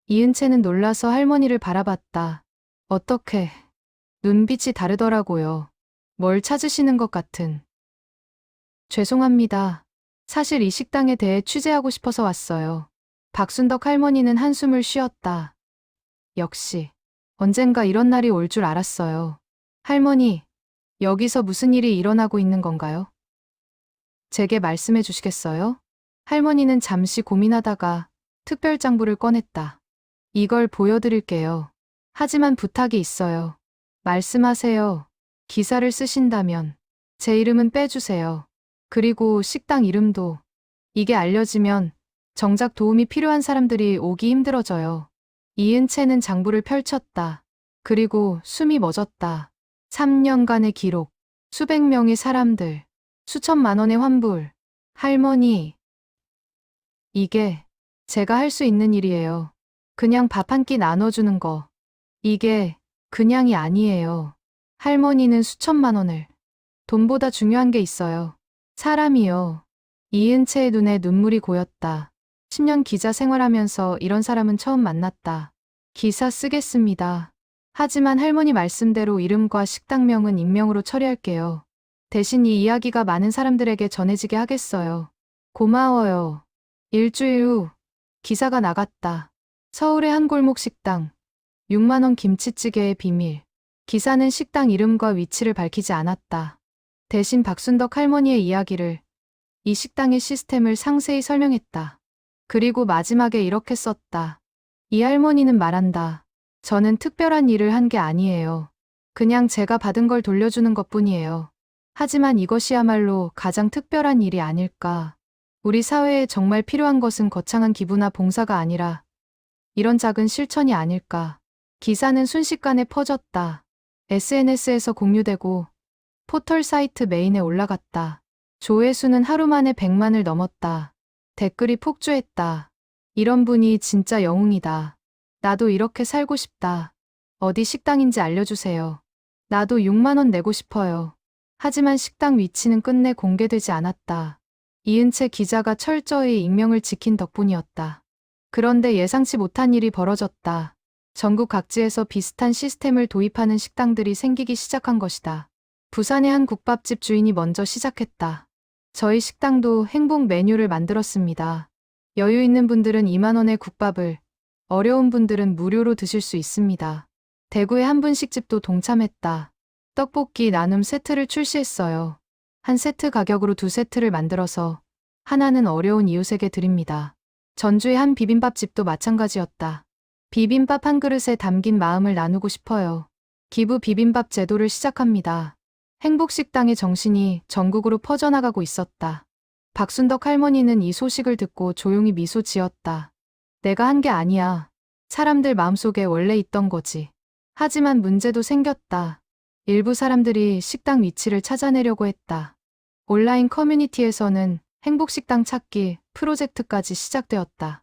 이은채는 놀라서 할머니를 바라봤다. 어떻게? 눈빛이 다르더라고요. 뭘 찾으시는 것 같은. 죄송합니다. 사실 이 식당에 대해 취재하고 싶어서 왔어요. 박순덕 할머니는 한숨을 쉬었다. 역시 언젠가 이런 날이 올 줄 알았어요. 할머니, 여기서 무슨 일이 일어나고 있는 건가요? 제게 말씀해 주시겠어요? 할머니는 잠시 고민하다가 특별장부를 꺼냈다. 이걸 보여드릴게요. 하지만 부탁이 있어요. 말씀하세요. 기사를 쓰신다면 제 이름은 빼주세요. 그리고 식당 이름도. 이게 알려지면 정작 도움이 필요한 사람들이 오기 힘들어져요. 이은채는 장부를 펼쳤다. 그리고 숨이 멎었다. 3년간의 기록, 수백 명의 사람들, 수천만 원의 환불. 할머니, 이게 제가 할 수 있는 일이에요. 그냥 밥 한 끼 나눠주는 거. 이게 그냥이 아니에요. 할머니는 수천만 원을. 돈보다 중요한 게 있어요. 사람이요. 이은채의 눈에 눈물이 고였다. 10년 기자 생활하면서 이런 사람은 처음 만났다. 기사 쓰겠습니다. 하지만 할머니 말씀대로 이름과 식당명은 익명으로 처리할게요. 대신 이 이야기가 많은 사람들에게 전해지게 하겠어요. 고마워요. 일주일 후 기사가 나갔다. 서울의 한 골목 식당. 6만 원 김치찌개의 비밀. 기사는 식당 이름과 위치를 밝히지 않았다. 대신 박순덕 할머니의 이야기를, 이 식당의 시스템을 상세히 설명했다. 그리고 마지막에 이렇게 썼다. 이 할머니는 말한다. 저는 특별한 일을 한 게 아니에요. 그냥 제가 받은 걸 돌려주는 것뿐이에요. 하지만 이것이야말로 가장 특별한 일이 아닐까. 우리 사회에 정말 필요한 것은 거창한 기부나 봉사가 아니라 이런 작은 실천이 아닐까. 기사는 순식간에 퍼졌다. SNS에서 공유되고 포털 사이트 메인에 올라갔다. 조회수는 하루 만에 100만을 넘었다. 댓글이 폭주했다. 이런 분이 진짜 영웅이다. 나도 이렇게 살고 싶다. 어디 식당인지 알려주세요. 나도 6만 원 내고 싶어요. 하지만 식당 위치는 끝내 공개되지 않았다. 이은채 기자가 철저히 익명을 지킨 덕분이었다. 그런데 예상치 못한 일이 벌어졌다. 전국 각지에서 비슷한 시스템을 도입하는 식당들이 생기기 시작한 것이다. 부산의 한 국밥집 주인이 먼저 시작했다. 저희 식당도 행복 메뉴를 만들었습니다. 여유 있는 분들은 2만 원의 국밥을, 어려운 분들은 무료로 드실 수 있습니다. 대구의 한 분식집도 동참했다. 떡볶이 나눔 세트를 출시했어요. 한 세트 가격으로 2세트를 만들어서 하나는 어려운 이웃에게 드립니다. 전주의 한 비빔밥집도 마찬가지였다. 비빔밥 한 그릇에 담긴 마음을 나누고 싶어요. 기부 비빔밥 제도를 시작합니다. 행복식당의 정신이 전국으로 퍼져나가고 있었다. 박순덕 할머니는 이 소식을 듣고 조용히 미소 지었다. 내가 한 게 아니야. 사람들 마음속에 원래 있던 거지. 하지만 문제도 생겼다. 일부 사람들이 식당 위치를 찾아내려고 했다. 온라인 커뮤니티에서는 행복식당 찾기 프로젝트까지 시작되었다.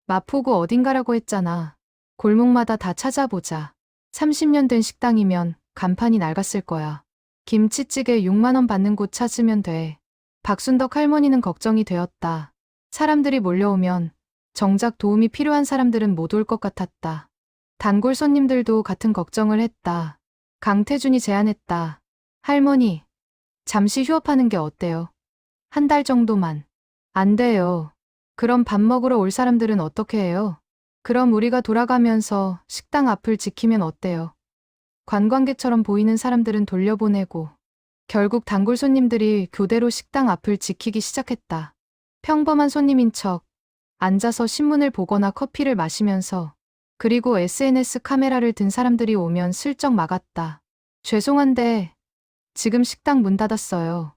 마포구 어딘가라고 했잖아. 골목마다 다 찾아보자. 30년 된 식당이면 간판이 낡았을 거야. 김치찌개 6만 원 받는 곳 찾으면 돼. 박순덕 할머니는 걱정이 되었다. 사람들이 몰려오면 정작 도움이 필요한 사람들은 못 올 것 같았다. 단골 손님들도 같은 걱정을 했다. 강태준이 제안했다. 할머니, 잠시 휴업하는 게 어때요? 한 달 정도만. 안 돼요. 그럼 밥 먹으러 올 사람들은 어떻게 해요? 그럼 우리가 돌아가면서 식당 앞을 지키면 어때요? 관광객처럼 보이는 사람들은 돌려보내고 결국 단골 손님들이 교대로 식당 앞을 지키기 시작했다. 평범한 손님인 척 앉아서 신문을 보거나 커피를 마시면서, 그리고 SNS 카메라를 든 사람들이 오면 슬쩍 막았다. 죄송한데 지금 식당 문 닫았어요.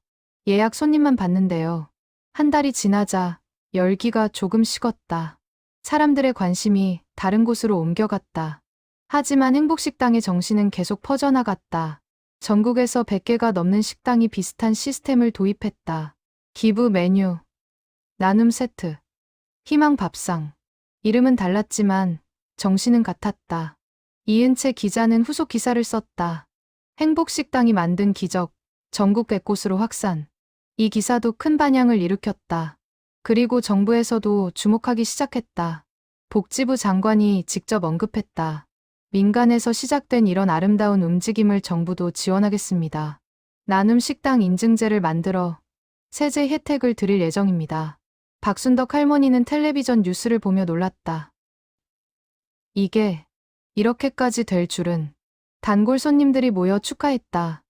예약 손님만 받는데요. 한 달이 지나자 열기가 조금 식었다. 사람들의 관심이 다른 곳으로 옮겨갔다. 하지만 행복식당의 정신은 계속 퍼져나갔다. 전국에서 100개가 넘는 식당이 비슷한 시스템을 도입했다. 기부 메뉴, 나눔 세트, 희망 밥상. 이름은 달랐지만 정신은 같았다. 이은채 기자는 후속 기사를 썼다. 행복식당이 만든 기적, 전국 100곳으로 확산. 이 기사도 큰 반향을 일으켰다. 그리고 정부에서도 주목하기 시작했다. 복지부 장관이 직접 언급했다. 민간에서 시작된 이런 아름다운 움직임을 정부도 지원하겠습니다. 나눔 식당 인증제를 만들어 세제 혜택을 드릴 예정입니다. 박순덕 할머니는 텔레비전 뉴스를 보며 놀랐다. 이게 이렇게까지 될 줄은. 단골 손님들이 모여 축하했다.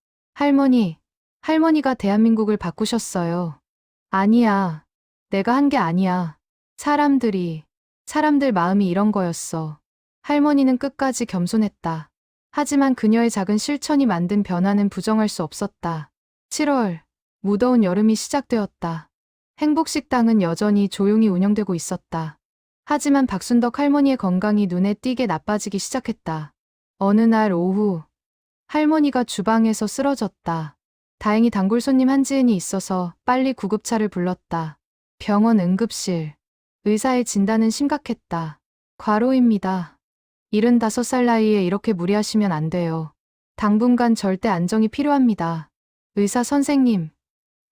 할머니가 대한민국을 바꾸셨어요. 아니야. 내가 한 게 아니야. 사람들 마음이 이런 거였어. 할머니는 끝까지 겸손했다. 하지만 그녀의 작은 실천이 만든 변화는 부정할 수 없었다. 7월, 무더운 여름이 시작되었다. 행복식당은 여전히 조용히 운영되고 있었다. 하지만 박순덕 할머니의 건강이 눈에 띄게 나빠지기 시작했다. 어느 날 오후, 할머니가 주방에서 쓰러졌다. 다행히 단골 손님 한지은이 있어서 빨리 구급차를 불렀다. 병원 응급실. 의사의 진단은 심각했다. 과로입니다. 75살 나이에 이렇게 무리하시면 안 돼요. 당분간 절대 안정이 필요합니다. 의사 선생님,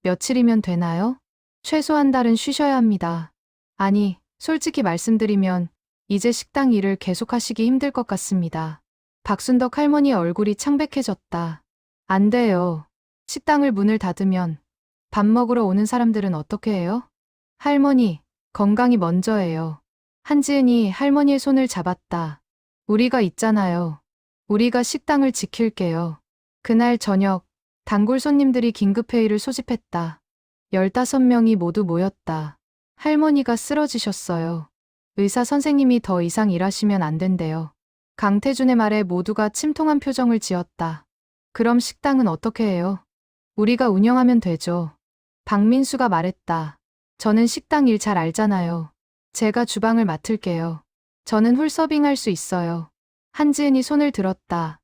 며칠이면 되나요? 최소 한 달은 쉬셔야 합니다. 아니, 솔직히 말씀드리면 이제 식당 일을 계속하시기 힘들 것 같습니다. 박순덕 할머니의 얼굴이 창백해졌다. 안 돼요. 식당을 문을 닫으면 밥 먹으러 오는 사람들은 어떻게 해요? 할머니, 건강이 먼저예요. 한지은이 할머니의 손을 잡았다. 우리가 있잖아요. 우리가 식당을 지킬게요. 그날 저녁, 단골 손님들이 긴급회의를 소집했다. 15명이 모두 모였다. 할머니가 쓰러지셨어요. 의사 선생님이 더 이상 일하시면 안 된대요. 강태준의 말에 모두가 침통한 표정을 지었다. 그럼 식당은 어떻게 해요? 우리가 운영하면 되죠. 박민수가 말했다. 저는 식당 일 잘 알잖아요. 제가 주방을 맡을게요. 저는 홀서빙 할 수 있어요. 한지은이 손을 들었다.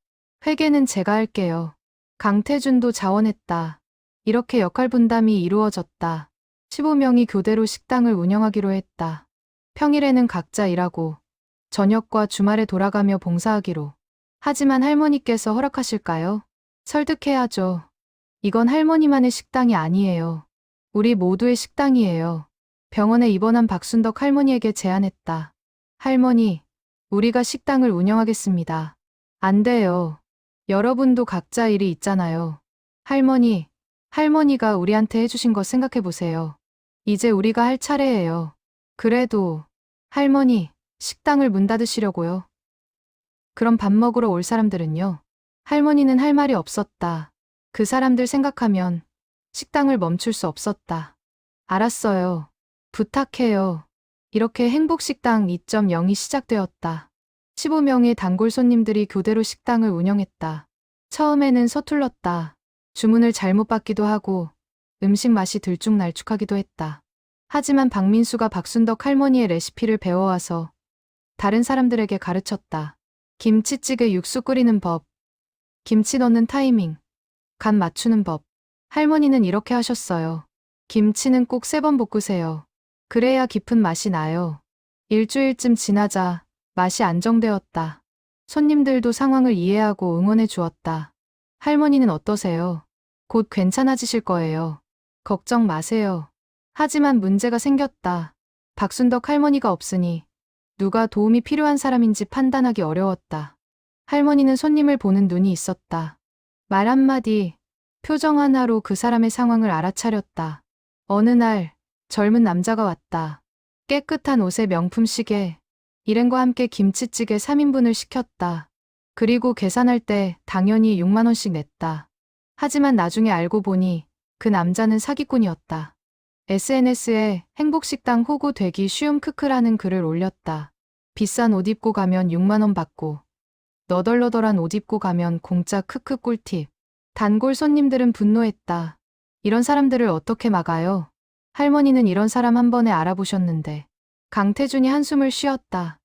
회계는 제가 할게요. 강태준도 자원했다. 이렇게 역할 분담이 이루어졌다. 15명이 교대로 식당을 운영하기로 했다. 평일에는 각자 일하고 저녁과 주말에 돌아가며 봉사하기로. 하지만 할머니께서 허락하실까요? 설득해야죠. 이건 할머니만의 식당이 아니에요. 우리 모두의 식당이에요. 병원에 입원한 박순덕 할머니에게 제안했다. 할머니, 우리가 식당을 운영하겠습니다. 안 돼요. 여러분도 각자 일이 있잖아요. 할머니가 우리한테 해주신 거 생각해 보세요. 이제 우리가 할 차례예요. 그래도, 할머니, 식당을 문 닫으시려고요? 그럼 밥 먹으러 올 사람들은요? 할머니는 할 말이 없었다. 그 사람들 생각하면 식당을 멈출 수 없었다. 알았어요. 부탁해요. 이렇게 행복식당 2.0이 시작되었다. 15명의 단골 손님들이 교대로 식당을 운영했다. 처음에는 서툴렀다. 주문을 잘못 받기도 하고 음식 맛이 들쭉날쭉하기도 했다. 하지만 박민수가 박순덕 할머니의 레시피를 배워와서 다른 사람들에게 가르쳤다. 김치찌개 육수 끓이는 법, 김치 넣는 타이밍, 간 맞추는 법. 할머니는 이렇게 하셨어요. 김치는 꼭 3번 볶으세요. 그래야 깊은 맛이 나요. 일주일쯤 지나자 맛이 안정되었다. 손님들도 상황을 이해하고 응원해 주었다. 할머니는 어떠세요? 곧 괜찮아지실 거예요. 걱정 마세요. 하지만 문제가 생겼다. 박순덕 할머니가 없으니 누가 도움이 필요한 사람인지 판단하기 어려웠다. 할머니는 손님을 보는 눈이 있었다. 말 한마디, 표정 하나로 그 사람의 상황을 알아차렸다. 어느 날 젊은 남자가 왔다. 깨끗한 옷에 명품 시계, 일행과 함께 김치찌개 3인분을 시켰다. 그리고 계산할 때 당연히 6만 원씩 냈다. 하지만 나중에 알고 보니 그 남자는 사기꾼이었다. SNS에 행복식당 호구 되기 쉬움 크크라는 글을 올렸다. 비싼 옷 입고 가면 6만 원 받고 너덜너덜한 옷 입고 가면 공짜 크크 꿀팁. 단골 손님들은 분노했다. 이런 사람들을 어떻게 막아요? 할머니는 이런 사람 한 번에 알아보셨는데. 강태준이 한숨을 쉬었다.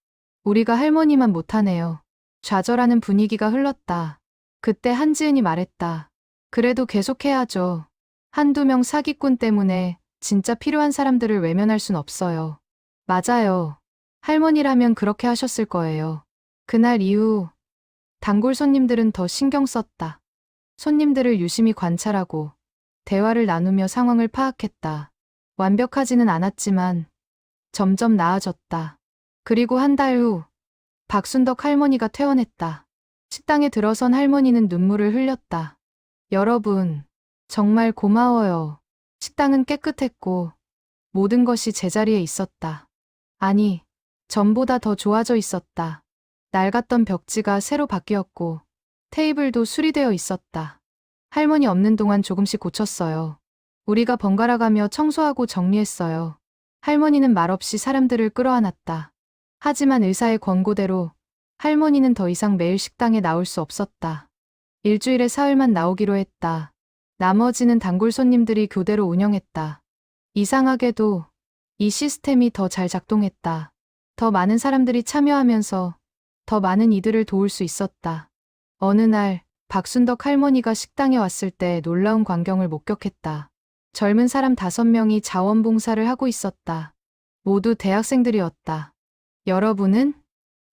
우리가 할머니만 못하네요. 좌절하는 분위기가 흘렀다. 그때 한지은이 말했다. 그래도 계속해야죠. 한두 명 사기꾼 때문에 진짜 필요한 사람들을 외면할 순 없어요. 맞아요. 할머니라면 그렇게 하셨을 거예요. 그날 이후 단골 손님들은 더 신경 썼다. 손님들을 유심히 관찰하고 대화를 나누며 상황을 파악했다. 완벽하지는 않았지만 점점 나아졌다. 그리고 한 달 후 박순덕 할머니가 퇴원했다. 식당에 들어선 할머니는 눈물을 흘렸다. 여러분, 정말 고마워요. 식당은 깨끗했고 모든 것이 제자리에 있었다. 아니, 전보다 더 좋아져 있었다. 낡았던 벽지가 새로 바뀌었고 테이블도 수리되어 있었다. 할머니 없는 동안 조금씩 고쳤어요. 우리가 번갈아가며 청소하고 정리했어요. 할머니는 말없이 사람들을 끌어안았다. 하지만 의사의 권고대로 할머니는 더 이상 매일 식당에 나올 수 없었다. 일주일에 사흘만 나오기로 했다. 나머지는 단골 손님들이 교대로 운영했다. 이상하게도 이 시스템이 더 잘 작동했다. 더 많은 사람들이 참여하면서 더 많은 이들을 도울 수 있었다. 어느 날 박순덕 할머니가 식당에 왔을 때 놀라운 광경을 목격했다. 젊은 사람 5명이 자원봉사를 하고 있었다. 모두 대학생들이었다. 여러분은?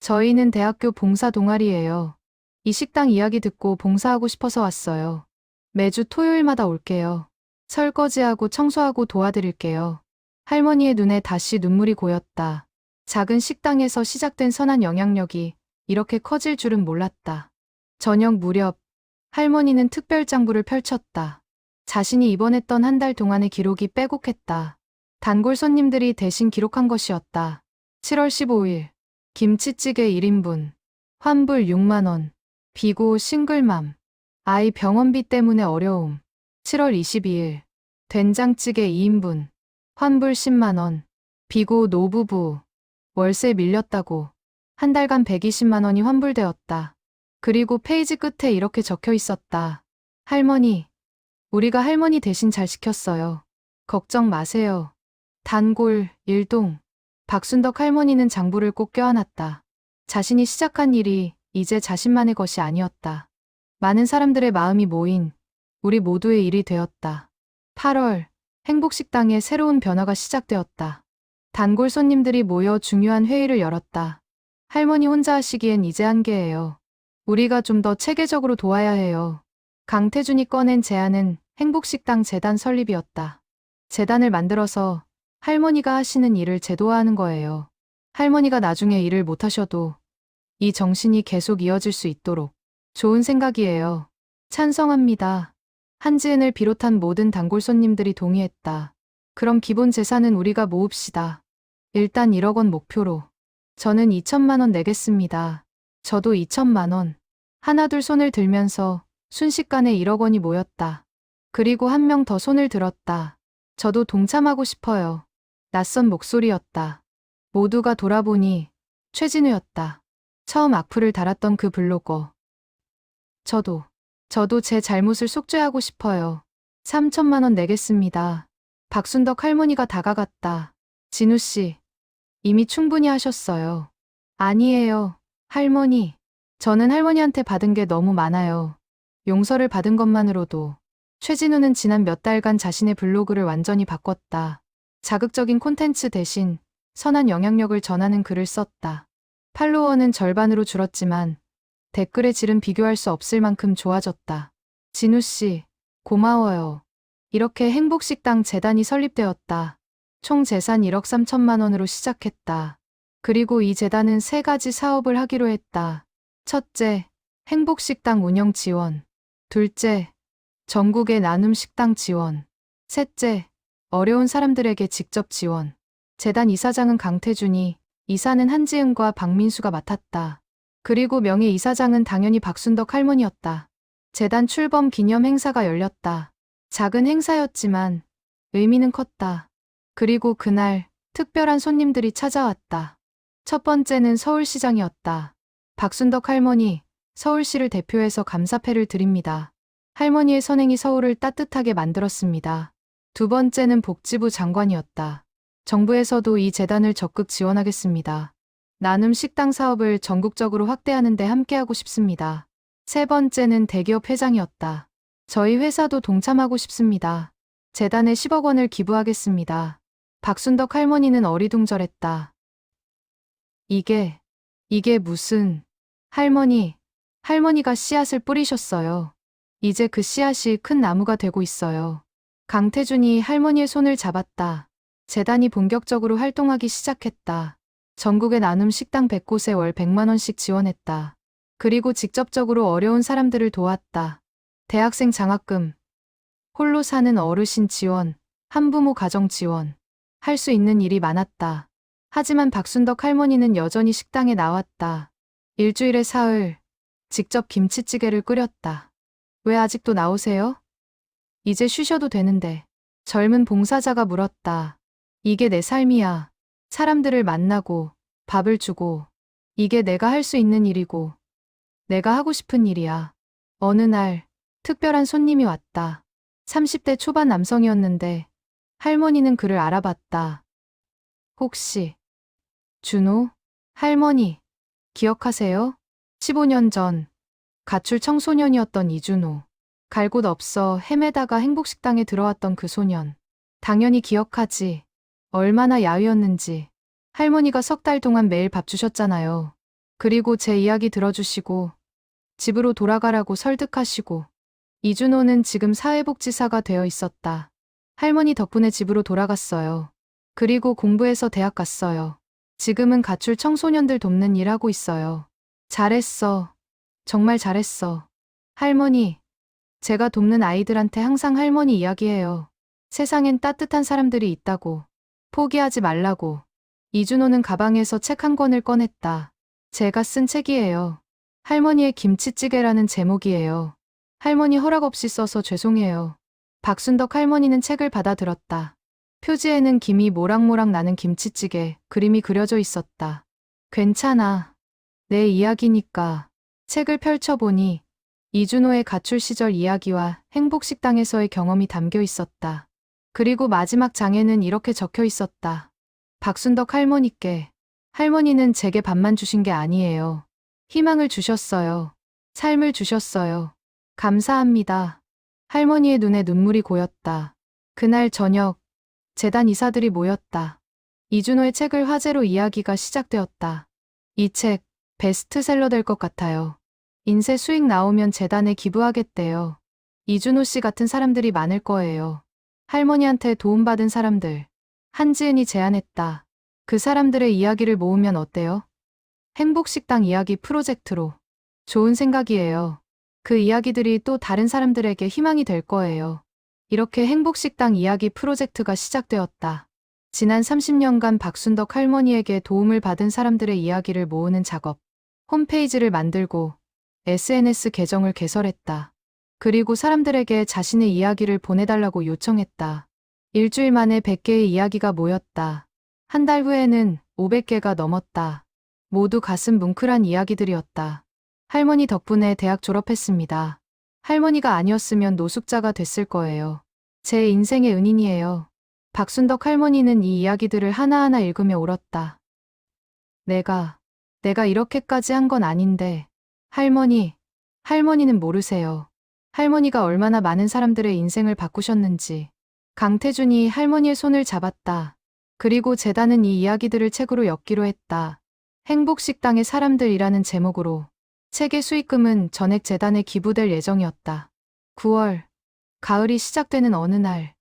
저희는 대학교 봉사 동아리예요. 이 식당 이야기 듣고 봉사하고 싶어서 왔어요. 매주 토요일마다 올게요. 설거지하고 청소하고 도와드릴게요. 할머니의 눈에 다시 눈물이 고였다. 작은 식당에서 시작된 선한 영향력이 이렇게 커질 줄은 몰랐다. 저녁 무렵 할머니는 특별장부를 펼쳤다. 자신이 입원했던 한 달 동안의 기록이 빼곡했다. 단골 손님들이 대신 기록한 것이었다. 7월 15일 김치찌개 1인분 환불 6만 원 비고 싱글맘 아이 병원비 때문에 어려움 7월 22일 된장찌개 2인분 환불 10만 원 비고 노부부 월세 밀렸다고 한 달간 120만 원이 환불되었다. 그리고 페이지 끝에 이렇게 적혀 있었다. 할머니, 우리가 할머니 대신 잘 시켰어요. 걱정 마세요. 단골, 일동. 박순덕 할머니는 장부를 꼭 껴안았다. 자신이 시작한 일이 이제 자신만의 것이 아니었다. 많은 사람들의 마음이 모인 우리 모두의 일이 되었다. 8월, 행복식당에 새로운 변화가 시작되었다. 단골 손님들이 모여 중요한 회의를 열었다. 할머니 혼자 하시기엔 이제 한계예요. 우리가 좀 더 체계적으로 도와야 해요. 강태준이 꺼낸 제안은 행복식당 재단 설립이었다. 재단을 만들어서 할머니가 하시는 일을 제도화하는 거예요. 할머니가 나중에 일을 못하셔도 이 정신이 계속 이어질 수 있도록. 좋은 생각이에요. 찬성합니다. 한지은을 비롯한 모든 단골 손님들이 동의했다. 그럼 기본 재산은 우리가 모읍시다. 일단 1억 원 목표로. 저는 2천만 원 내겠습니다. 저도 2천만 원. 하나둘 손을 들면서 순식간에 1억 원이 모였다. 그리고 한 명 더 손을 들었다. 저도 동참하고 싶어요. 낯선 목소리였다. 모두가 돌아보니 최진우였다. 처음 악플을 달았던 그 블로거. 저도 제 잘못을 속죄하고 싶어요. 3천만 원 내겠습니다. 박순덕 할머니가 다가갔다. 진우 씨, 이미 충분히 하셨어요. 아니에요, 할머니. 저는 할머니한테 받은 게 너무 많아요. 용서를 받은 것만으로도. 최진우는 지난 몇 달간 자신의 블로그를 완전히 바꿨다. 자극적인 콘텐츠 대신 선한 영향력을 전하는 글을 썼다. 팔로워는 절반으로 줄었지만 댓글의 질은 비교할 수 없을 만큼 좋아졌다. 진우 씨, 고마워요. 이렇게 행복식당 재단이 설립되었다. 총 재산 1억 3천만 원으로 시작했다. 그리고 이 재단은 3가지 사업을 하기로 했다. 첫째, 행복식당 운영 지원. 둘째, 전국의 나눔 식당 지원. 셋째, 어려운 사람들에게 직접 지원. 재단 이사장은 강태준이, 이사는 한지은과 박민수가 맡았다. 그리고 명예 이사장은 당연히 박순덕 할머니였다. 재단 출범 기념 행사가 열렸다. 작은 행사였지만 의미는 컸다. 그리고 그날 특별한 손님들이 찾아왔다. 첫 번째는 서울시장이었다. 박순덕 할머니, 서울시를 대표해서 감사패를 드립니다. 할머니의 선행이 서울을 따뜻하게 만들었습니다. 두 번째는 복지부 장관이었다. 정부에서도 이 재단을 적극 지원하겠습니다. 나눔 식당 사업을 전국적으로 확대하는 데 함께하고 싶습니다. 세 번째는 대기업 회장이었다. 저희 회사도 동참하고 싶습니다. 재단에 10억 원을 기부하겠습니다. 박순덕 할머니는 어리둥절했다. 이게 무슨... 할머니가 씨앗을 뿌리셨어요. 이제 그 씨앗이 큰 나무가 되고 있어요. 강태준이 할머니의 손을 잡았다. 재단이 본격적으로 활동하기 시작했다. 전국의 나눔 식당 100곳에 월 100만 원씩 지원했다. 그리고 직접적으로 어려운 사람들을 도왔다. 대학생 장학금, 홀로 사는 어르신 지원, 한부모 가정 지원. 할 수 있는 일이 많았다. 하지만 박순덕 할머니는 여전히 식당에 나왔다. 일주일에 사흘, 직접 김치찌개를 끓였다. 왜 아직도 나오세요? 이제 쉬셔도 되는데. 젊은 봉사자가 물었다. 이게 내 삶이야. 사람들을 만나고 밥을 주고. 이게 내가 할 수 있는 일이고 내가 하고 싶은 일이야. 어느 날 특별한 손님이 왔다. 30대 초반 남성이었는데 할머니는 그를 알아봤다. 혹시 준호? 할머니 기억하세요? 15년 전 가출 청소년이었던 이준호. 갈 곳 없어 헤매다가 행복식당에 들어왔던 그 소년. 당연히 기억하지. 얼마나 야위었는지. 할머니가 3달 동안 매일 밥 주셨잖아요. 그리고 제 이야기 들어주시고 집으로 돌아가라고 설득하시고. 이준호는 지금 사회복지사가 되어 있었다. 할머니 덕분에 집으로 돌아갔어요. 그리고 공부해서 대학 갔어요. 지금은 가출 청소년들 돕는 일 하고 있어요. 잘했어. 정말 잘했어. 할머니, 제가 돕는 아이들한테 항상 할머니 이야기해요. 세상엔 따뜻한 사람들이 있다고. 포기하지 말라고. 이준호는 가방에서 책 한 권을 꺼냈다. 제가 쓴 책이에요. 할머니의 김치찌개라는 제목이에요. 할머니 허락 없이 써서 죄송해요. 박순덕 할머니는 책을 받아들었다. 표지에는 김이 모락모락 나는 김치찌개 그림이 그려져 있었다. 괜찮아. 내 이야기니까. 책을 펼쳐보니 이준호의 가출 시절 이야기와 행복식당에서의 경험이 담겨 있었다. 그리고 마지막 장에는 이렇게 적혀 있었다. 박순덕 할머니께. 할머니는 제게 밥만 주신 게 아니에요. 희망을 주셨어요. 삶을 주셨어요. 감사합니다. 할머니의 눈에 눈물이 고였다. 그날 저녁, 재단 이사들이 모였다. 이준호의 책을 화제로 이야기가 시작되었다. 이 책, 베스트셀러 될 것 같아요. 인쇄 수익 나오면 재단에 기부하겠대요. 이준호 씨 같은 사람들이 많을 거예요. 할머니한테 도움받은 사람들. 한지은이 제안했다. 그 사람들의 이야기를 모으면 어때요? 행복식당 이야기 프로젝트로. 좋은 생각이에요. 그 이야기들이 또 다른 사람들에게 희망이 될 거예요. 이렇게 행복식당 이야기 프로젝트가 시작되었다. 지난 30년간 박순덕 할머니에게 도움을 받은 사람들의 이야기를 모으는 작업. 홈페이지를 만들고 SNS 계정을 개설했다. 그리고 사람들에게 자신의 이야기를 보내달라고 요청했다. 일주일 만에 100개의 이야기가 모였다. 한 달 후에는 500개가 넘었다. 모두 가슴 뭉클한 이야기들이었다. 할머니 덕분에 대학 졸업했습니다. 할머니가 아니었으면 노숙자가 됐을 거예요. 제 인생의 은인이에요. 박순덕 할머니는 이 이야기들을 하나하나 읽으며 울었다. 내가 이렇게까지 한 건 아닌데. 할머니는 모르세요. 할머니가 얼마나 많은 사람들의 인생을 바꾸셨는지. 강태준이 할머니의 손을 잡았다. 그리고 재단은 이 이야기들을 책으로 엮기로 했다. 행복식당의 사람들이라는 제목으로. 책의 수익금은 전액 재단에 기부될 예정이었다. 9월, 가을이 시작되는 어느 날,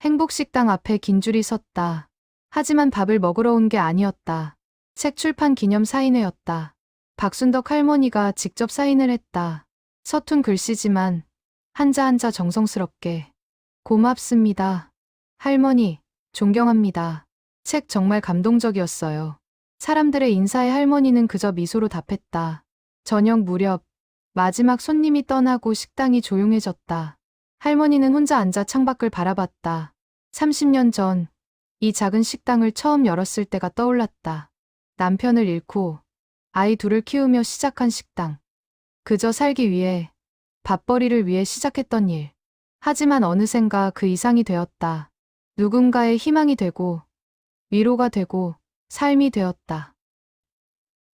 행복식당 앞에 긴 줄이 섰다. 하지만 밥을 먹으러 온 게 아니었다. 책 출판 기념 사인회였다. 박순덕 할머니가 직접 사인을 했다. 서툰 글씨지만 한자 한자 정성스럽게. 고맙습니다. 할머니, 존경합니다. 책 정말 감동적이었어요. 사람들의 인사에 할머니는 그저 미소로 답했다. 저녁 무렵, 마지막 손님이 떠나고 식당이 조용해졌다. 할머니는 혼자 앉아 창밖을 바라봤다. 30년 전, 이 작은 식당을 처음 열었을 때가 떠올랐다. 남편을 잃고 아이 둘을 키우며 시작한 식당. 그저 살기 위해, 밥벌이를 위해 시작했던 일. 하지만 어느샌가 그 이상이 되었다. 누군가의 희망이 되고, 위로가 되고, 삶이 되었다.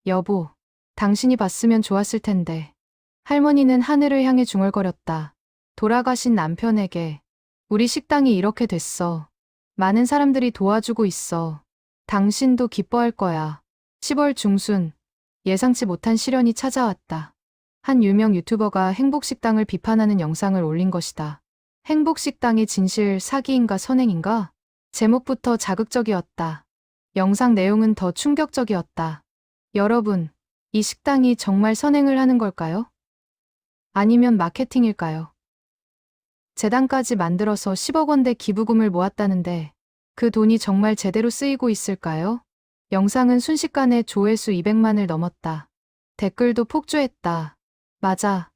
여보, 당신이 봤으면 좋았을 텐데. 할머니는 하늘을 향해 중얼거렸다. 돌아가신 남편에게. 우리 식당이 이렇게 됐어. 많은 사람들이 도와주고 있어. 당신도 기뻐할 거야. 10월 중순, 예상치 못한 시련이 찾아왔다. 한 유명 유튜버가 행복식당을 비판하는 영상을 올린 것이다. 행복식당의 진실 사기인가 선행인가? 제목부터 자극적이었다. 영상 내용은 더 충격적이었다. 여러분, 이 식당이 정말 선행을 하는 걸까요? 아니면 마케팅일까요? 재단까지 만들어서 10억 원대 기부금을 모았다는데 그 돈이 정말 제대로 쓰이고 있을까요? 영상은 순식간에 조회수 200만을 넘었다. 댓글도 폭주했다. 맞아.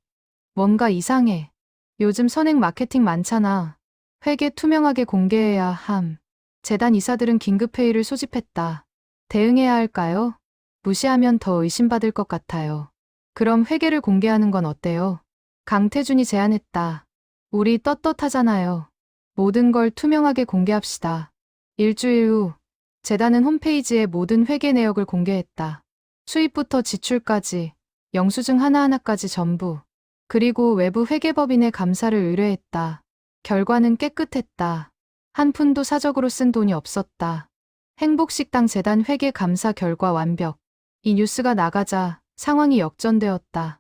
뭔가 이상해. 요즘 선행 마케팅 많잖아. 회계 투명하게 공개해야 함. 재단 이사들은 긴급회의를 소집했다. 대응해야 할까요? 무시하면 더 의심받을 것 같아요. 그럼 회계를 공개하는 건 어때요? 강태준이 제안했다. 우리 떳떳하잖아요. 모든 걸 투명하게 공개합시다. 일주일 후, 재단은 홈페이지에 모든 회계 내역을 공개했다. 수입부터 지출까지, 영수증 하나하나까지 전부. 그리고 외부 회계법인의 감사를 의뢰했다. 결과는 깨끗했다. 한 푼도 사적으로 쓴 돈이 없었다. 행복식당 재단 회계 감사 결과 완벽. 이 뉴스가 나가자 상황이 역전되었다.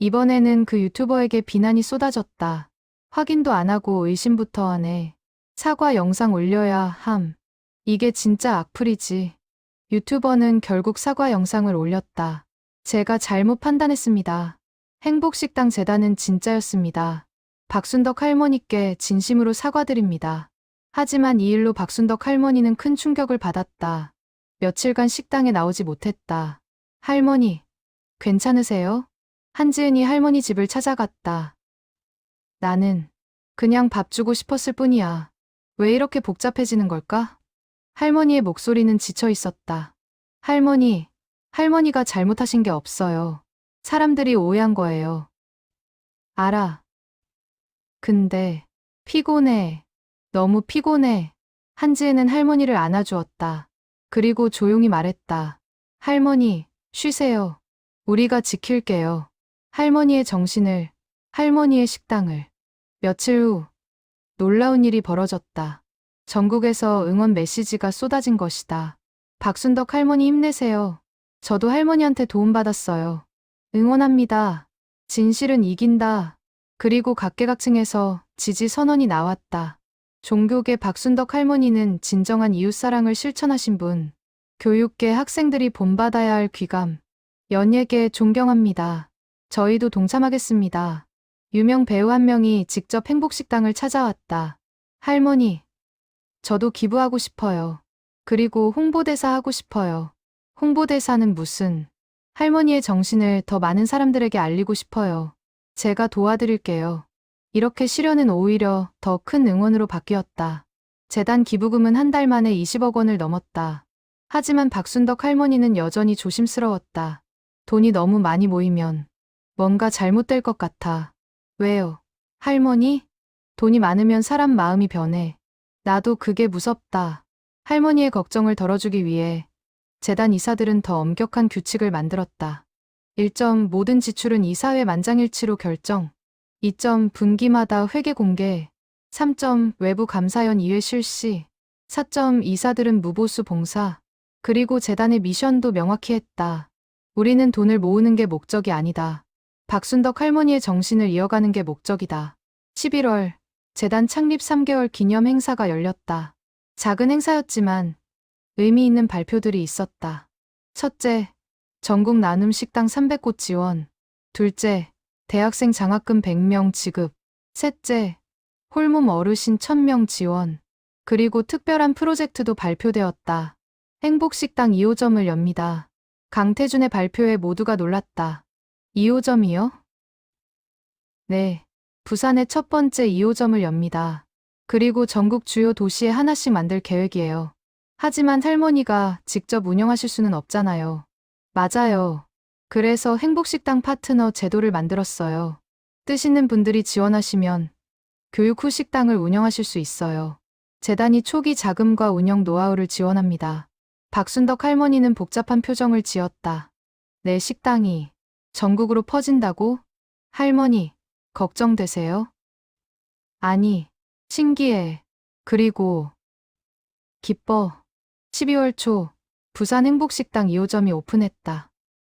이번에는 그 유튜버에게 비난이 쏟아졌다. 확인도 안 하고 의심부터 하네. 사과 영상 올려야 함. 이게 진짜 악플이지. 유튜버는 결국 사과 영상을 올렸다. 제가 잘못 판단했습니다. 행복식당 재단은 진짜였습니다. 박순덕 할머니께 진심으로 사과드립니다. 하지만 이 일로 박순덕 할머니는 큰 충격을 받았다. 며칠간 식당에 나오지 못했다. 할머니, 괜찮으세요? 한지은이 할머니 집을 찾아갔다. 나는 그냥 밥 주고 싶었을 뿐이야. 왜 이렇게 복잡해지는 걸까? 할머니의 목소리는 지쳐 있었다. 할머니가 잘못하신 게 없어요. 사람들이 오해한 거예요. 알아. 근데 피곤해. 너무 피곤해. 한지은은 할머니를 안아주었다. 그리고 조용히 말했다. 할머니, 쉬세요. 우리가 지킬게요. 할머니의 정신을, 할머니의 식당을. 며칠 후 놀라운 일이 벌어졌다. 전국에서 응원 메시지가 쏟아진 것이다. 박순덕 할머니 힘내세요. 저도 할머니한테 도움받았어요. 응원합니다. 진실은 이긴다. 그리고 각계각층에서 지지 선언이 나왔다. 종교계 박순덕 할머니는 진정한 이웃사랑을 실천하신 분. 교육계 학생들이 본받아야 할 귀감. 연예계 존경합니다. 저희도 동참하겠습니다. 유명 배우 한 명이 직접 행복식당을 찾아왔다. 할머니, 저도 기부하고 싶어요. 그리고 홍보대사 하고 싶어요. 홍보대사는 무슨? 할머니의 정신을 더 많은 사람들에게 알리고 싶어요. 제가 도와드릴게요. 이렇게 시련은 오히려 더 큰 응원으로 바뀌었다. 재단 기부금은 한 달 만에 20억 원을 넘었다. 하지만 박순덕 할머니는 여전히 조심스러웠다. 돈이 너무 많이 모이면 뭔가 잘못될 것 같아. 왜요? 할머니? 돈이 많으면 사람 마음이 변해. 나도 그게 무섭다. 할머니의 걱정을 덜어주기 위해 재단 이사들은 더 엄격한 규칙을 만들었다. 1점 모든 지출은 이사회 만장일치로 결정. 2점 분기마다 회계 공개. 3점 외부 감사연 2회 실시. 4점 이사들은 무보수 봉사. 그리고 재단의 미션도 명확히 했다. 우리는 돈을 모으는 게 목적이 아니다. 박순덕 할머니의 정신을 이어가는 게 목적이다. 11월 재단 창립 3개월 기념 행사가 열렸다. 작은 행사였지만 의미 있는 발표들이 있었다. 첫째, 전국 나눔 식당 300곳 지원. 둘째, 대학생 장학금 100명 지급. 셋째, 홀몸 어르신 1000명 지원. 그리고 특별한 프로젝트도 발표되었다. 행복식당 2호점을 엽니다. 강태준의 발표에 모두가 놀랐다. 2호점이요? 네, 부산의 첫 번째 2호점을 엽니다. 그리고 전국 주요 도시에 하나씩 만들 계획이에요. 하지만 할머니가 직접 운영하실 수는 없잖아요. 맞아요. 그래서 행복식당 파트너 제도를 만들었어요. 뜻 있는 분들이 지원하시면 교육 후 식당을 운영하실 수 있어요. 재단이 초기 자금과 운영 노하우를 지원합니다. 박순덕 할머니는 복잡한 표정을 지었다. 내 식당이 전국으로 퍼진다고? 할머니, 걱정되세요? 아니, 신기해. 그리고 기뻐. 12월 초 부산 행복식당 2호점이 오픈했다.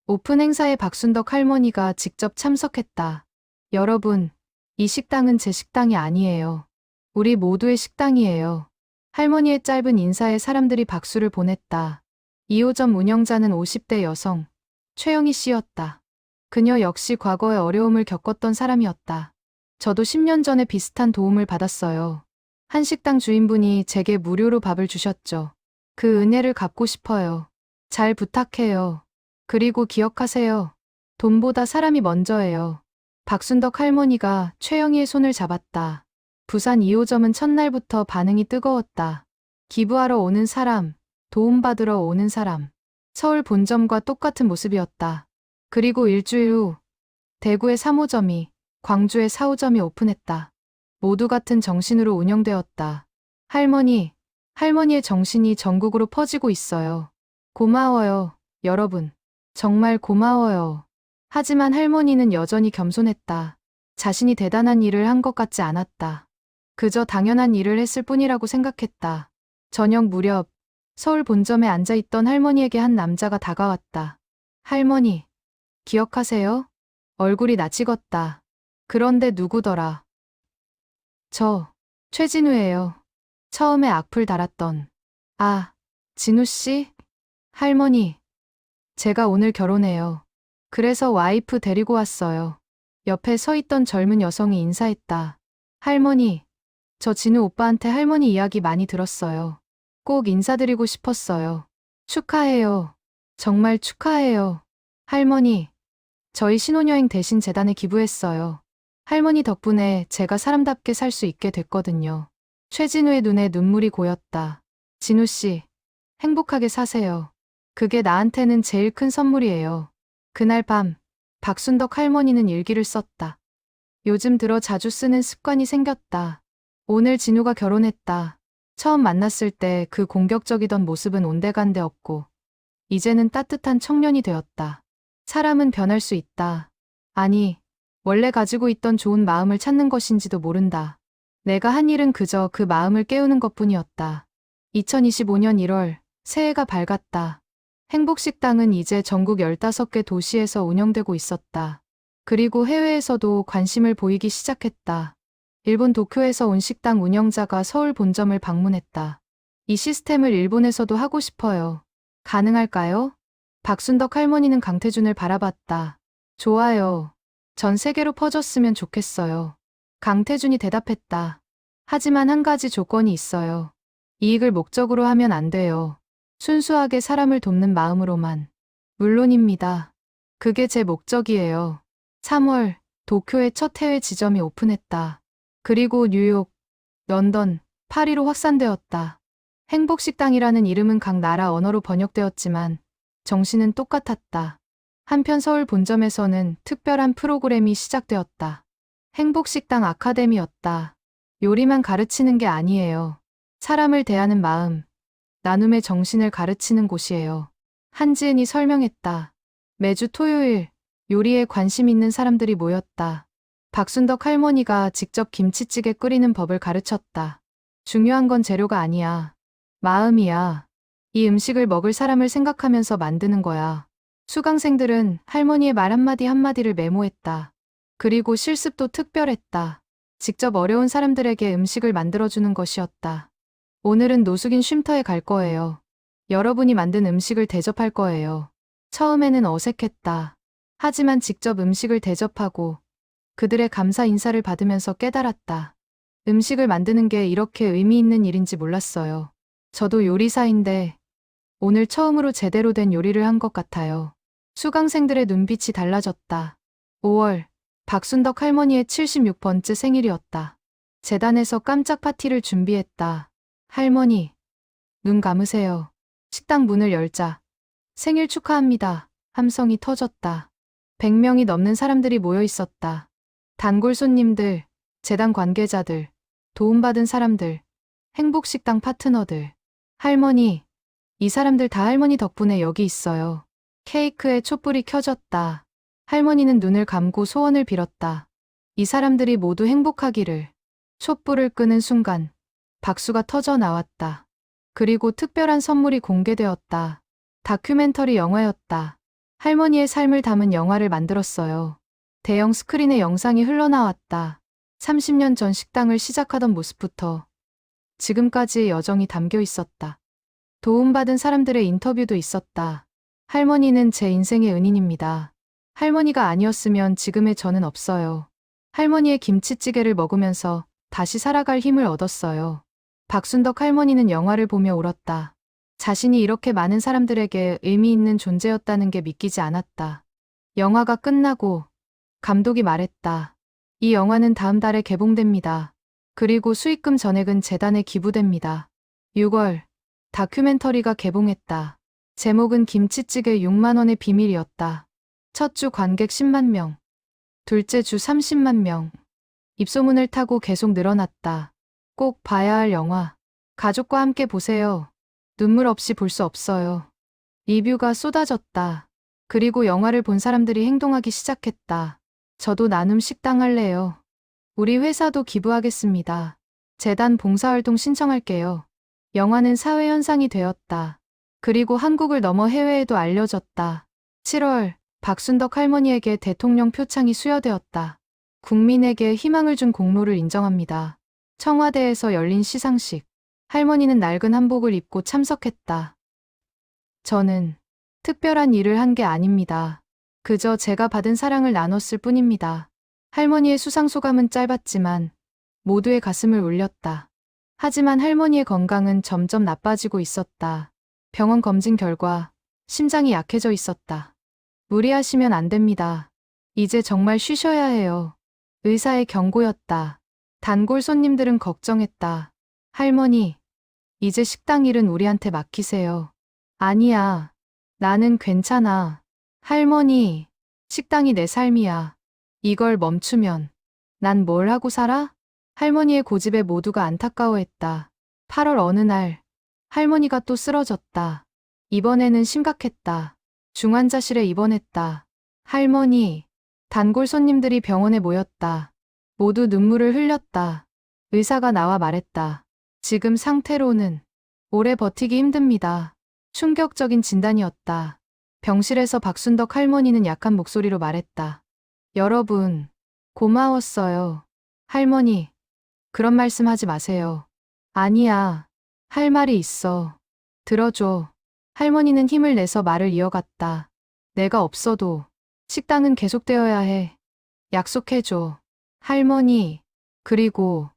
오픈 행사에 박순덕 할머니가 직접 참석했다. 여러분, 이 식당은 제 식당이 아니에요. 우리 모두의 식당이에요. 할머니의 짧은 인사에 사람들이 박수를 보냈다. 2호점 운영자는 50대 여성, 최영희 씨였다. 그녀 역시 과거에 어려움을 겪었던 사람이었다. 저도 10년 전에 비슷한 도움을 받았어요. 한 식당 주인분이 제게 무료로 밥을 주셨죠. 그 은혜를 갚고 싶어요. 잘 부탁해요. 그리고 기억하세요. 돈보다 사람이 먼저예요. 박순덕 할머니가 최영희의 손을 잡았다. 부산 2호점은 첫날부터 반응이 뜨거웠다. 기부하러 오는 사람, 도움받으러 오는 사람. 서울 본점과 똑같은 모습이었다. 그리고 일주일 후 대구의 3호점이, 광주의 4호점이 오픈했다. 모두 같은 정신으로 운영되었다. 할머니의 정신이 전국으로 퍼지고 있어요. 고마워요, 여러분. 정말 고마워요. 하지만 할머니는 여전히 겸손했다. 자신이 대단한 일을 한 것 같지 않았다. 그저 당연한 일을 했을 뿐이라고 생각했다. 저녁 무렵 서울 본점에 앉아있던 할머니에게 한 남자가 다가왔다. 할머니, 기억하세요? 얼굴이 낯익었다. 그런데 누구더라? 저, 최진우예요. 처음에 악플 달았던 아, 진우 씨? 할머니, 제가 오늘 결혼해요. 그래서 와이프 데리고 왔어요. 옆에 서 있던 젊은 여성이 인사했다. 할머니, 저 진우 오빠한테 할머니 이야기 많이 들었어요. 꼭 인사드리고 싶었어요. 축하해요. 정말 축하해요. 할머니, 저희 신혼여행 대신 재단에 기부했어요. 할머니 덕분에 제가 사람답게 살 수 있게 됐거든요. 최진우의 눈에 눈물이 고였다. 진우 씨, 행복하게 사세요. 그게 나한테는 제일 큰 선물이에요. 그날 밤, 박순덕 할머니는 일기를 썼다. 요즘 들어 자주 쓰는 습관이 생겼다. 오늘 진우가 결혼했다. 처음 만났을 때 그 공격적이던 모습은 온데간데 없고, 이제는 따뜻한 청년이 되었다. 사람은 변할 수 있다. 아니, 원래 가지고 있던 좋은 마음을 찾는 것인지도 모른다. 내가 한 일은 그저 그 마음을 깨우는 것뿐이었다. 2025년 1월, 새해가 밝았다. 행복식당은 이제 전국 15개 도시에서 운영되고 있었다. 그리고 해외에서도 관심을 보이기 시작했다. 일본 도쿄에서 온 식당 운영자가 서울 본점을 방문했다. 이 시스템을 일본에서도 하고 싶어요. 가능할까요? 박순덕 할머니는 강태준을 바라봤다. 좋아요. 전 세계로 퍼졌으면 좋겠어요. 강태준이 대답했다. 하지만 한 가지 조건이 있어요. 이익을 목적으로 하면 안 돼요. 순수하게 사람을 돕는 마음으로만. 물론입니다. 그게 제 목적이에요. 3월, 도쿄의 첫 해외 지점이 오픈했다. 그리고 뉴욕, 런던, 파리로 확산되었다. 행복식당이라는 이름은 각 나라 언어로 번역되었지만 정신은 똑같았다. 한편 서울 본점에서는 특별한 프로그램이 시작되었다. 행복식당 아카데미였다. 요리만 가르치는 게 아니에요. 사람을 대하는 마음, 나눔의 정신을 가르치는 곳이에요. 한지은이 설명했다. 매주 토요일, 요리에 관심 있는 사람들이 모였다. 박순덕 할머니가 직접 김치찌개 끓이는 법을 가르쳤다. 중요한 건 재료가 아니야. 마음이야. 이 음식을 먹을 사람을 생각하면서 만드는 거야. 수강생들은 할머니의 말 한마디 한마디를 메모했다. 그리고 실습도 특별했다. 직접 어려운 사람들에게 음식을 만들어주는 것이었다. 오늘은 노숙인 쉼터에 갈 거예요. 여러분이 만든 음식을 대접할 거예요. 처음에는 어색했다. 하지만 직접 음식을 대접하고 그들의 감사 인사를 받으면서 깨달았다. 음식을 만드는 게 이렇게 의미 있는 일인지 몰랐어요. 저도 요리사인데 오늘 처음으로 제대로 된 요리를 한 것 같아요. 수강생들의 눈빛이 달라졌다. 5월, 박순덕 할머니의 76번째 생일이었다. 재단에서 깜짝 파티를 준비했다. 할머니, 눈 감으세요. 식당 문을 열자. 생일 축하합니다. 함성이 터졌다. 100명이 넘는 사람들이 모여 있었다. 단골 손님들, 재단 관계자들, 도움받은 사람들, 행복식당 파트너들. 할머니, 이 사람들 다 할머니 덕분에 여기 있어요. 케이크에 촛불이 켜졌다. 할머니는 눈을 감고 소원을 빌었다. 이 사람들이 모두 행복하기를. 촛불을 끄는 순간, 박수가 터져 나왔다. 그리고 특별한 선물이 공개되었다. 다큐멘터리 영화였다. 할머니의 삶을 담은 영화를 만들었어요. 대형 스크린에 영상이 흘러나왔다. 30년 전 식당을 시작하던 모습부터 지금까지의 여정이 담겨 있었다. 도움받은 사람들의 인터뷰도 있었다. 할머니는 제 인생의 은인입니다. 할머니가 아니었으면 지금의 저는 없어요. 할머니의 김치찌개를 먹으면서 다시 살아갈 힘을 얻었어요. 박순덕 할머니는 영화를 보며 울었다. 자신이 이렇게 많은 사람들에게 의미 있는 존재였다는 게 믿기지 않았다. 영화가 끝나고 감독이 말했다. 이 영화는 다음 달에 개봉됩니다. 그리고 수익금 전액은 재단에 기부됩니다. 6월, 다큐멘터리가 개봉했다. 제목은 김치찌개 6만 원의 비밀이었다. 첫 주 관객 10만 명, 둘째 주 30만 명. 입소문을 타고 계속 늘어났다. 꼭 봐야 할 영화. 가족과 함께 보세요. 눈물 없이 볼 수 없어요. 리뷰가 쏟아졌다. 그리고 영화를 본 사람들이 행동하기 시작했다. 저도 나눔 식당 할래요. 우리 회사도 기부하겠습니다. 재단 봉사활동 신청할게요. 영화는 사회 현상이 되었다. 그리고 한국을 넘어 해외에도 알려졌다. 7월, 박순덕 할머니에게 대통령 표창이 수여되었다. 국민에게 희망을 준 공로를 인정합니다. 청와대에서 열린 시상식. 할머니는 낡은 한복을 입고 참석했다. 저는 특별한 일을 한 게 아닙니다. 그저 제가 받은 사랑을 나눴을 뿐입니다. 할머니의 수상소감은 짧았지만 모두의 가슴을 울렸다. 하지만 할머니의 건강은 점점 나빠지고 있었다. 병원 검진 결과 심장이 약해져 있었다. 무리하시면 안 됩니다. 이제 정말 쉬셔야 해요. 의사의 경고였다. 단골 손님들은 걱정했다. 할머니, 이제 식당 일은 우리한테 맡기세요. 아니야. 나는 괜찮아. 할머니, 식당이 내 삶이야. 이걸 멈추면 난 뭘 하고 살아? 할머니의 고집에 모두가 안타까워했다. 8월 어느 날, 할머니가 또 쓰러졌다. 이번에는 심각했다. 중환자실에 입원했다. 할머니, 단골 손님들이 병원에 모였다. 모두 눈물을 흘렸다. 의사가 나와 말했다. 지금 상태로는 오래 버티기 힘듭니다. 충격적인 진단이었다. 병실에서 박순덕 할머니는 약한 목소리로 말했다. 여러분, 고마웠어요. 할머니, 그런 말씀 하지 마세요. 아니야. 할 말이 있어. 들어줘. 할머니는 힘을 내서 말을 이어갔다. 내가 없어도 식당은 계속되어야 해. 약속해줘. 할머니, 그리고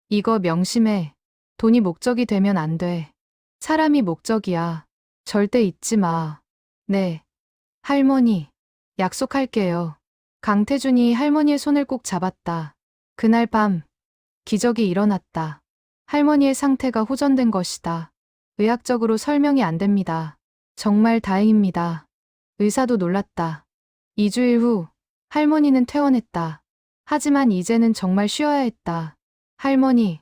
이거 명심해. 돈이 목적이 되면 안 돼. 사람이 목적이야. 절대 잊지 마. 네. 할머니, 약속할게요. 강태준이 할머니의 손을 꼭 잡았다. 그날 밤, 기적이 일어났다. 할머니의 상태가 호전된 것이다. 의학적으로 설명이 안 됩니다. 정말 다행입니다. 의사도 놀랐다. 2주일 후, 할머니는 퇴원했다. 하지만 이제는 정말 쉬어야 했다. 할머니,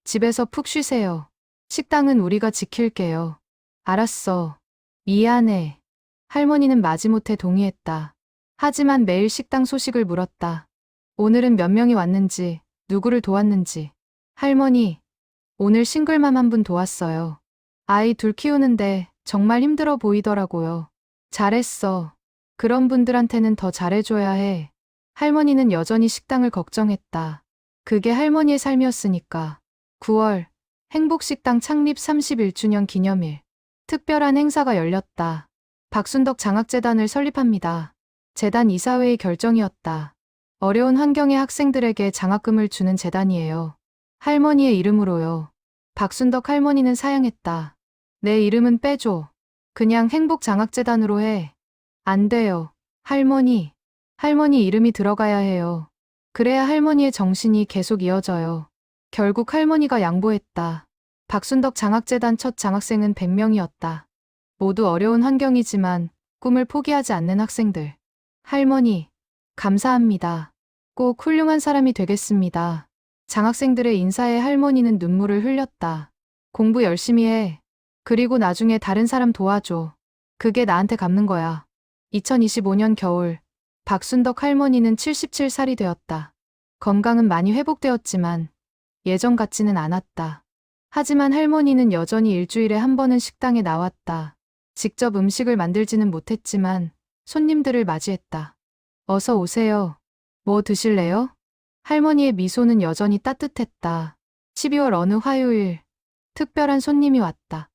집에서 푹 쉬세요. 식당은 우리가 지킬게요. 알았어. 미안해. 할머니는 마지못해 동의했다. 하지만 매일 식당 소식을 물었다. 오늘은 몇 명이 왔는지, 누구를 도왔는지. 할머니, 오늘 싱글맘 한 분 도왔어요. 아이 둘 키우는데 정말 힘들어 보이더라고요. 잘했어. 그런 분들한테는 더 잘해줘야 해. 할머니는 여전히 식당을 걱정했다. 그게 할머니의 삶이었으니까. 9월, 행복식당 창립 31주년 기념일. 특별한 행사가 열렸다. 박순덕 장학재단을 설립합니다. 재단 이사회의 결정이었다. 어려운 환경의 학생들에게 장학금을 주는 재단이에요. 할머니의 이름으로요. 박순덕 할머니는 사양했다. 내 이름은 빼줘. 그냥 행복장학재단으로 해. 안 돼요. 할머니. 할머니 이름이 들어가야 해요. 그래야 할머니의 정신이 계속 이어져요. 결국 할머니가 양보했다. 박순덕 장학재단 첫 장학생은 100명이었다. 모두 어려운 환경이지만 꿈을 포기하지 않는 학생들. 할머니, 감사합니다. 꼭 훌륭한 사람이 되겠습니다. 장학생들의 인사에 할머니는 눈물을 흘렸다. 공부 열심히 해. 그리고 나중에 다른 사람 도와줘. 그게 나한테 갚는 거야. 2025년 겨울, 박순덕 할머니는 77살이 되었다. 건강은 많이 회복되었지만 예전 같지는 않았다. 하지만 할머니는 여전히 일주일에 한 번은 식당에 나왔다. 직접 음식을 만들지는 못했지만 손님들을 맞이했다. 어서 오세요. 뭐 드실래요? 할머니의 미소는 여전히 따뜻했다. 12월 어느 화요일, 특별한 손님이 왔다.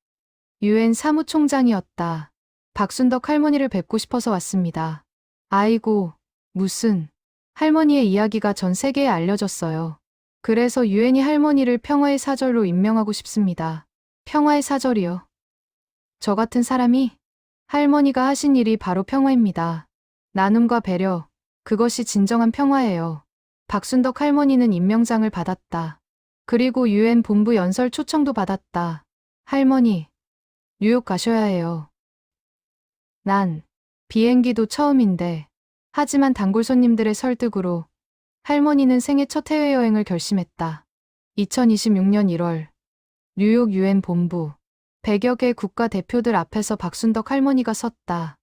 유엔 사무총장이었다. 박순덕 할머니를 뵙고 싶어서 왔습니다. 아이고, 무슨. 할머니의 이야기가 전 세계에 알려졌어요. 그래서 유엔이 할머니를 평화의 사절로 임명하고 싶습니다. 평화의 사절이요. 저 같은 사람이? 할머니가 하신 일이 바로 평화입니다. 나눔과 배려, 그것이 진정한 평화예요. 박순덕 할머니는 임명장을 받았다. 그리고 유엔 본부 연설 초청도 받았다. 할머니, 뉴욕 가셔야 해요. 난 비행기도 처음인데. 하지만 단골 손님들의 설득으로 할머니는 생애 첫 해외여행을 결심했다. 2026년 1월 뉴욕 유엔 본부 100여 개 국가 대표들 앞에서 박순덕 할머니가 섰다.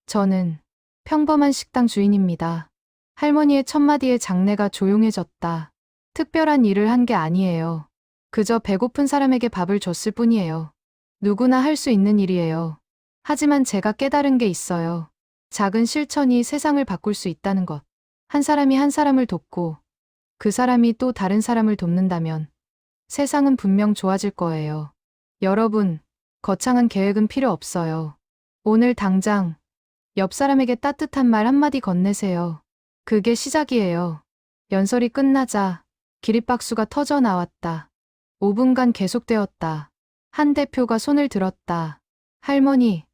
저는 평범한 식당 주인입니다. 할머니의 첫마디에 장내가 조용해졌다. 특별한 일을 한 게 아니에요. 그저 배고픈 사람에게 밥을 줬을 뿐이에요. 누구나 할 수 있는 일이에요. 하지만 제가 깨달은 게 있어요. 작은 실천이 세상을 바꿀 수 있다는 것. 한 사람이 한 사람을 돕고 그 사람이 또 다른 사람을 돕는다면 세상은 분명 좋아질 거예요. 여러분, 거창한 계획은 필요 없어요. 오늘 당장 옆 사람에게 따뜻한 말 한마디 건네세요. 그게 시작이에요. 연설이 끝나자 기립박수가 터져 나왔다. 5분간 계속되었다. 한 대표가 손을 들었다. 할머니,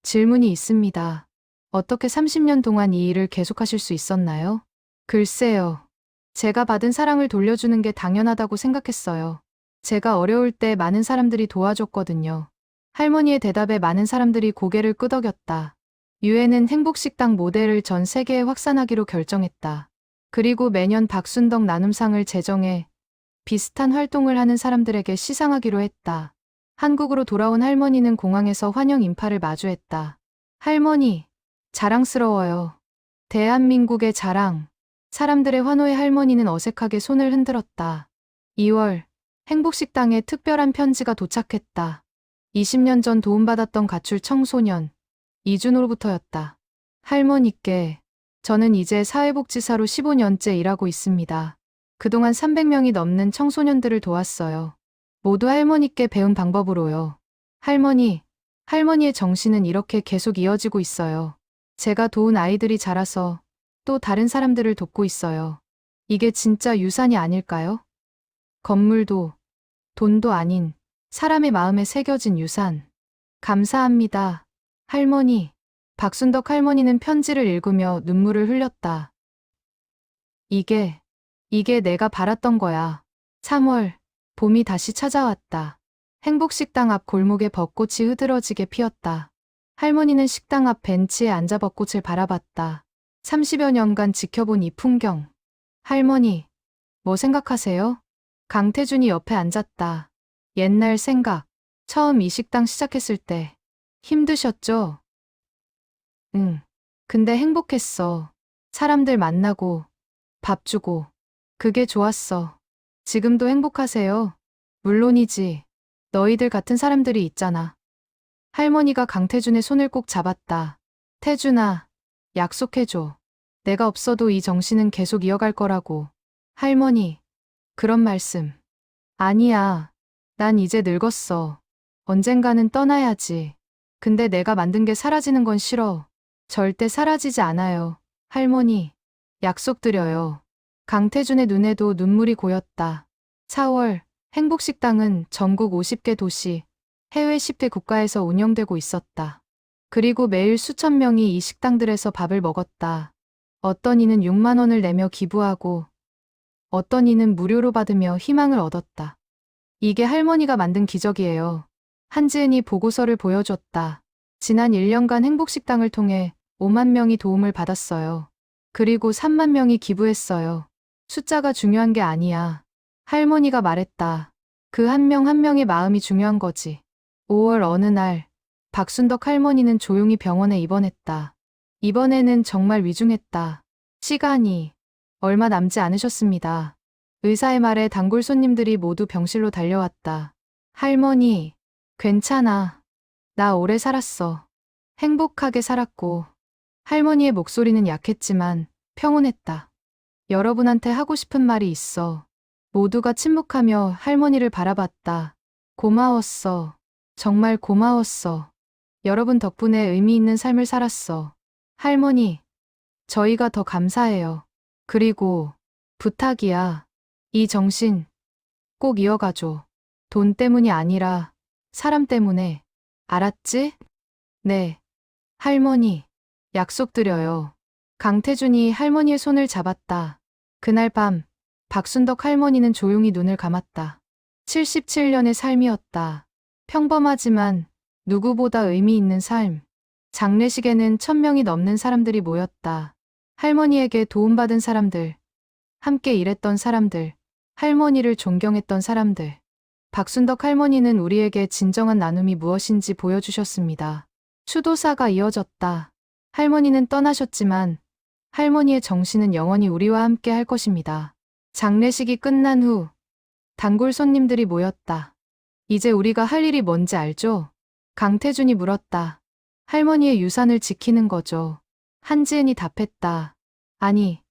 질문이 있습니다. 어떻게 30년 동안 이 일을 계속하실 수 있었나요? 글쎄요. 제가 받은 사랑을 돌려주는 게 당연하다고 생각했어요. 제가 어려울 때 많은 사람들이 도와줬거든요. 할머니의 대답에 많은 사람들이 고개를 끄덕였다. 유엔은 행복식당 모델을 전 세계에 확산하기로 결정했다. 그리고 매년 박순덕 나눔상을 제정해 비슷한 활동을 하는 사람들에게 시상하기로 했다. 한국으로 돌아온 할머니는 공항에서 환영 인파를 마주했다. 할머니, 자랑스러워요. 대한민국의 자랑. 사람들의 환호에 할머니는 어색하게 손을 흔들었다. 2월, 행복식당에 특별한 편지가 도착했다. 20년 전 도움받았던 가출 청소년, 이준호로부터였다. 할머니께, 저는 이제 사회복지사로 15년째 일하고 있습니다. 그동안 300명이 넘는 청소년들을 도왔어요. 모두 할머니께 배운 방법으로요. 할머니, 할머니의 정신은 이렇게 계속 이어지고 있어요. 제가 도운 아이들이 자라서 또 다른 사람들을 돕고 있어요. 이게 진짜 유산이 아닐까요? 건물도, 돈도 아닌 사람의 마음에 새겨진 유산. 감사합니다. 할머니. 박순덕 할머니는 편지를 읽으며 눈물을 흘렸다. 이게 내가 바랐던 거야. 3월, 봄이 다시 찾아왔다. 행복식당 앞 골목에 벚꽃이 흐드러지게 피었다. 할머니는 식당 앞 벤치에 앉아 벚꽃을 바라봤다. 30여 년간 지켜본 이 풍경. 할머니, 뭐 생각하세요? 강태준이 옆에 앉았다. 옛날 생각. 처음 이 식당 시작했을 때. 힘드셨죠? 응. 근데 행복했어. 사람들 만나고, 밥 주고. 그게 좋았어. 지금도 행복하세요? 물론이지. 너희들 같은 사람들이 있잖아. 할머니가 강태준의 손을 꼭 잡았다. 태준아, 약속해줘. 내가 없어도 이 정신은 계속 이어갈 거라고. 할머니, 그런 말씀. 아니야. 난 이제 늙었어. 언젠가는 떠나야지. 근데 내가 만든 게 사라지는 건 싫어. 절대 사라지지 않아요. 할머니, 약속드려요. 강태준의 눈에도 눈물이 고였다. 4월, 행복식당은 전국 50개 도시, 해외 10개 국가에서 운영되고 있었다. 그리고 매일 수천 명이 이 식당들에서 밥을 먹었다. 어떤 이는 6만 원을 내며 기부하고, 어떤 이는 무료로 받으며 희망을 얻었다. 이게 할머니가 만든 기적이에요. 한지은이 보고서를 보여줬다. 지난 1년간 행복식당을 통해 5만 명이 도움을 받았어요. 그리고 3만 명이 기부했어요. 숫자가 중요한 게 아니야. 할머니가 말했다. 그 한 명 한 명의 마음이 중요한 거지. 5월 어느 날, 박순덕 할머니는 조용히 병원에 입원했다. 이번에는 정말 위중했다. 시간이 얼마 남지 않으셨습니다. 의사의 말에 단골 손님들이 모두 병실로 달려왔다. 할머니, 괜찮아. 나 오래 살았어. 행복하게 살았고. 할머니의 목소리는 약했지만 평온했다. 여러분한테 하고 싶은 말이 있어. 모두가 침묵하며 할머니를 바라봤다. 고마웠어. 정말 고마웠어. 여러분 덕분에 의미 있는 삶을 살았어. 할머니, 저희가 더 감사해요. 그리고 부탁이야. 이 정신 꼭 이어가줘. 돈 때문이 아니라 사람 때문에. 알았지? 네. 할머니, 약속드려요. 강태준이 할머니의 손을 잡았다. 그날 밤, 박순덕 할머니는 조용히 눈을 감았다. 77년의 삶이었다. 평범하지만 누구보다 의미 있는 삶. 장례식에는 1000명이 넘는 사람들이 모였다. 할머니에게 도움받은 사람들, 함께 일했던 사람들, 할머니를 존경했던 사람들. 박순덕 할머니는 우리에게 진정한 나눔이 무엇인지 보여주셨습니다. 추도사가 이어졌다. 할머니는 떠나셨지만 할머니의 정신은 영원히 우리와 함께 할 것입니다. 장례식이 끝난 후 단골 손님들이 모였다. 이제 우리가 할 일이 뭔지 알죠? 강태준이 물었다. 할머니의 유산을 지키는 거죠. 한지은이 답했다. 아니,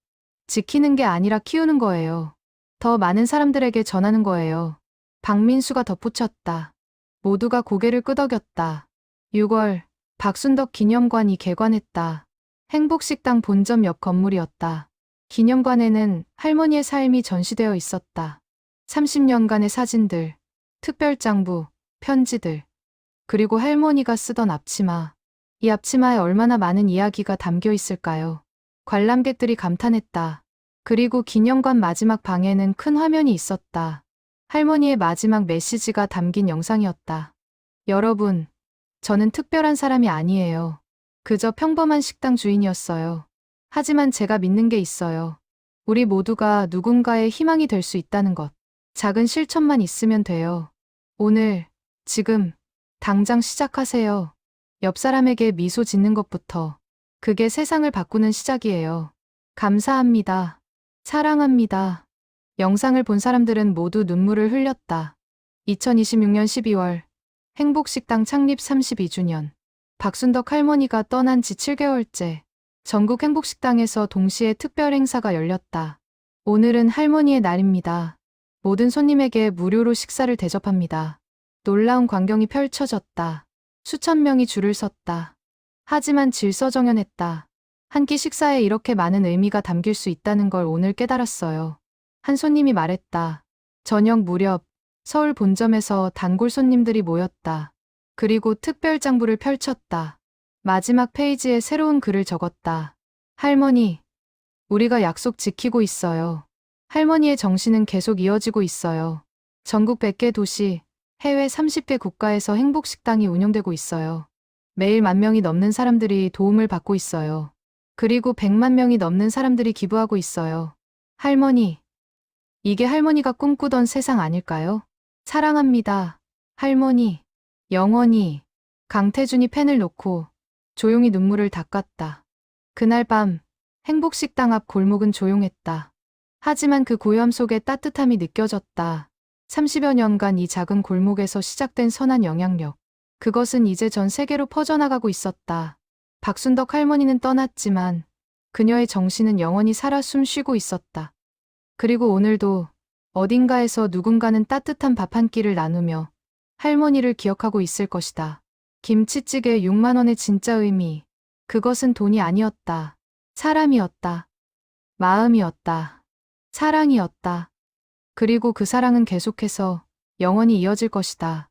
지키는 게 아니라 키우는 거예요. 더 많은 사람들에게 전하는 거예요. 박민수가 덧붙였다. 모두가 고개를 끄덕였다. 6월, 박순덕 기념관이 개관했다. 행복식당 본점 옆 건물이었다. 기념관에는 할머니의 삶이 전시되어 있었다. 30년간의 사진들, 특별장부, 편지들, 그리고 할머니가 쓰던 앞치마. 이 앞치마에 얼마나 많은 이야기가 담겨 있을까요? 관람객들이 감탄했다. 그리고 기념관 마지막 방에는 큰 화면이 있었다. 할머니의 마지막 메시지가 담긴 영상이었다. 여러분, 저는 특별한 사람이 아니에요. 그저 평범한 식당 주인이었어요. 하지만 제가 믿는 게 있어요. 우리 모두가 누군가의 희망이 될 수 있다는 것. 작은 실천만 있으면 돼요. 오늘, 지금, 당장 시작하세요. 옆 사람에게 미소 짓는 것부터. 그게 세상을 바꾸는 시작이에요. 감사합니다. 사랑합니다. 영상을 본 사람들은 모두 눈물을 흘렸다. 2026년 12월, 행복식당 창립 32주년. 박순덕 할머니가 떠난 지 7개월째. 전국 행복식당에서 동시에 특별 행사가 열렸다. 오늘은 할머니의 날입니다. 모든 손님에게 무료로 식사를 대접합니다. 놀라운 광경이 펼쳐졌다. 수천 명이 줄을 섰다. 하지만 질서정연했다. 한 끼 식사에 이렇게 많은 의미가 담길 수 있다는 걸 오늘 깨달았어요. 한 손님이 말했다. 저녁 무렵 서울 본점에서 단골 손님들이 모였다. 그리고 특별장부를 펼쳤다. 마지막 페이지에 새로운 글을 적었다. 할머니, 우리가 약속 지키고 있어요. 할머니의 정신은 계속 이어지고 있어요. 전국 100개 도시, 해외 30개 국가에서 행복식당이 운영되고 있어요. 매일 10,000명이 넘는 사람들이 도움을 받고 있어요. 그리고 100만 명이 넘는 사람들이 기부하고 있어요. 할머니, 이게 할머니가 꿈꾸던 세상 아닐까요? 사랑합니다. 할머니, 영원히. 강태준이 펜을 놓고 조용히 눈물을 닦았다. 그날 밤, 행복식당 앞 골목은 조용했다. 하지만 그 고요함 속에 따뜻함이 느껴졌다. 30여 년간 이 작은 골목에서 시작된 선한 영향력. 그것은 이제 전 세계로 퍼져나가고 있었다. 박순덕 할머니는 떠났지만 그녀의 정신은 영원히 살아 숨쉬고 있었다. 그리고 오늘도 어딘가에서 누군가는 따뜻한 밥 한 끼를 나누며 할머니를 기억하고 있을 것이다. 김치찌개 6만 원의 진짜 의미. 그것은 돈이 아니었다. 사람이었다. 마음이었다. 사랑이었다. 그리고 그 사랑은 계속해서 영원히 이어질 것이다.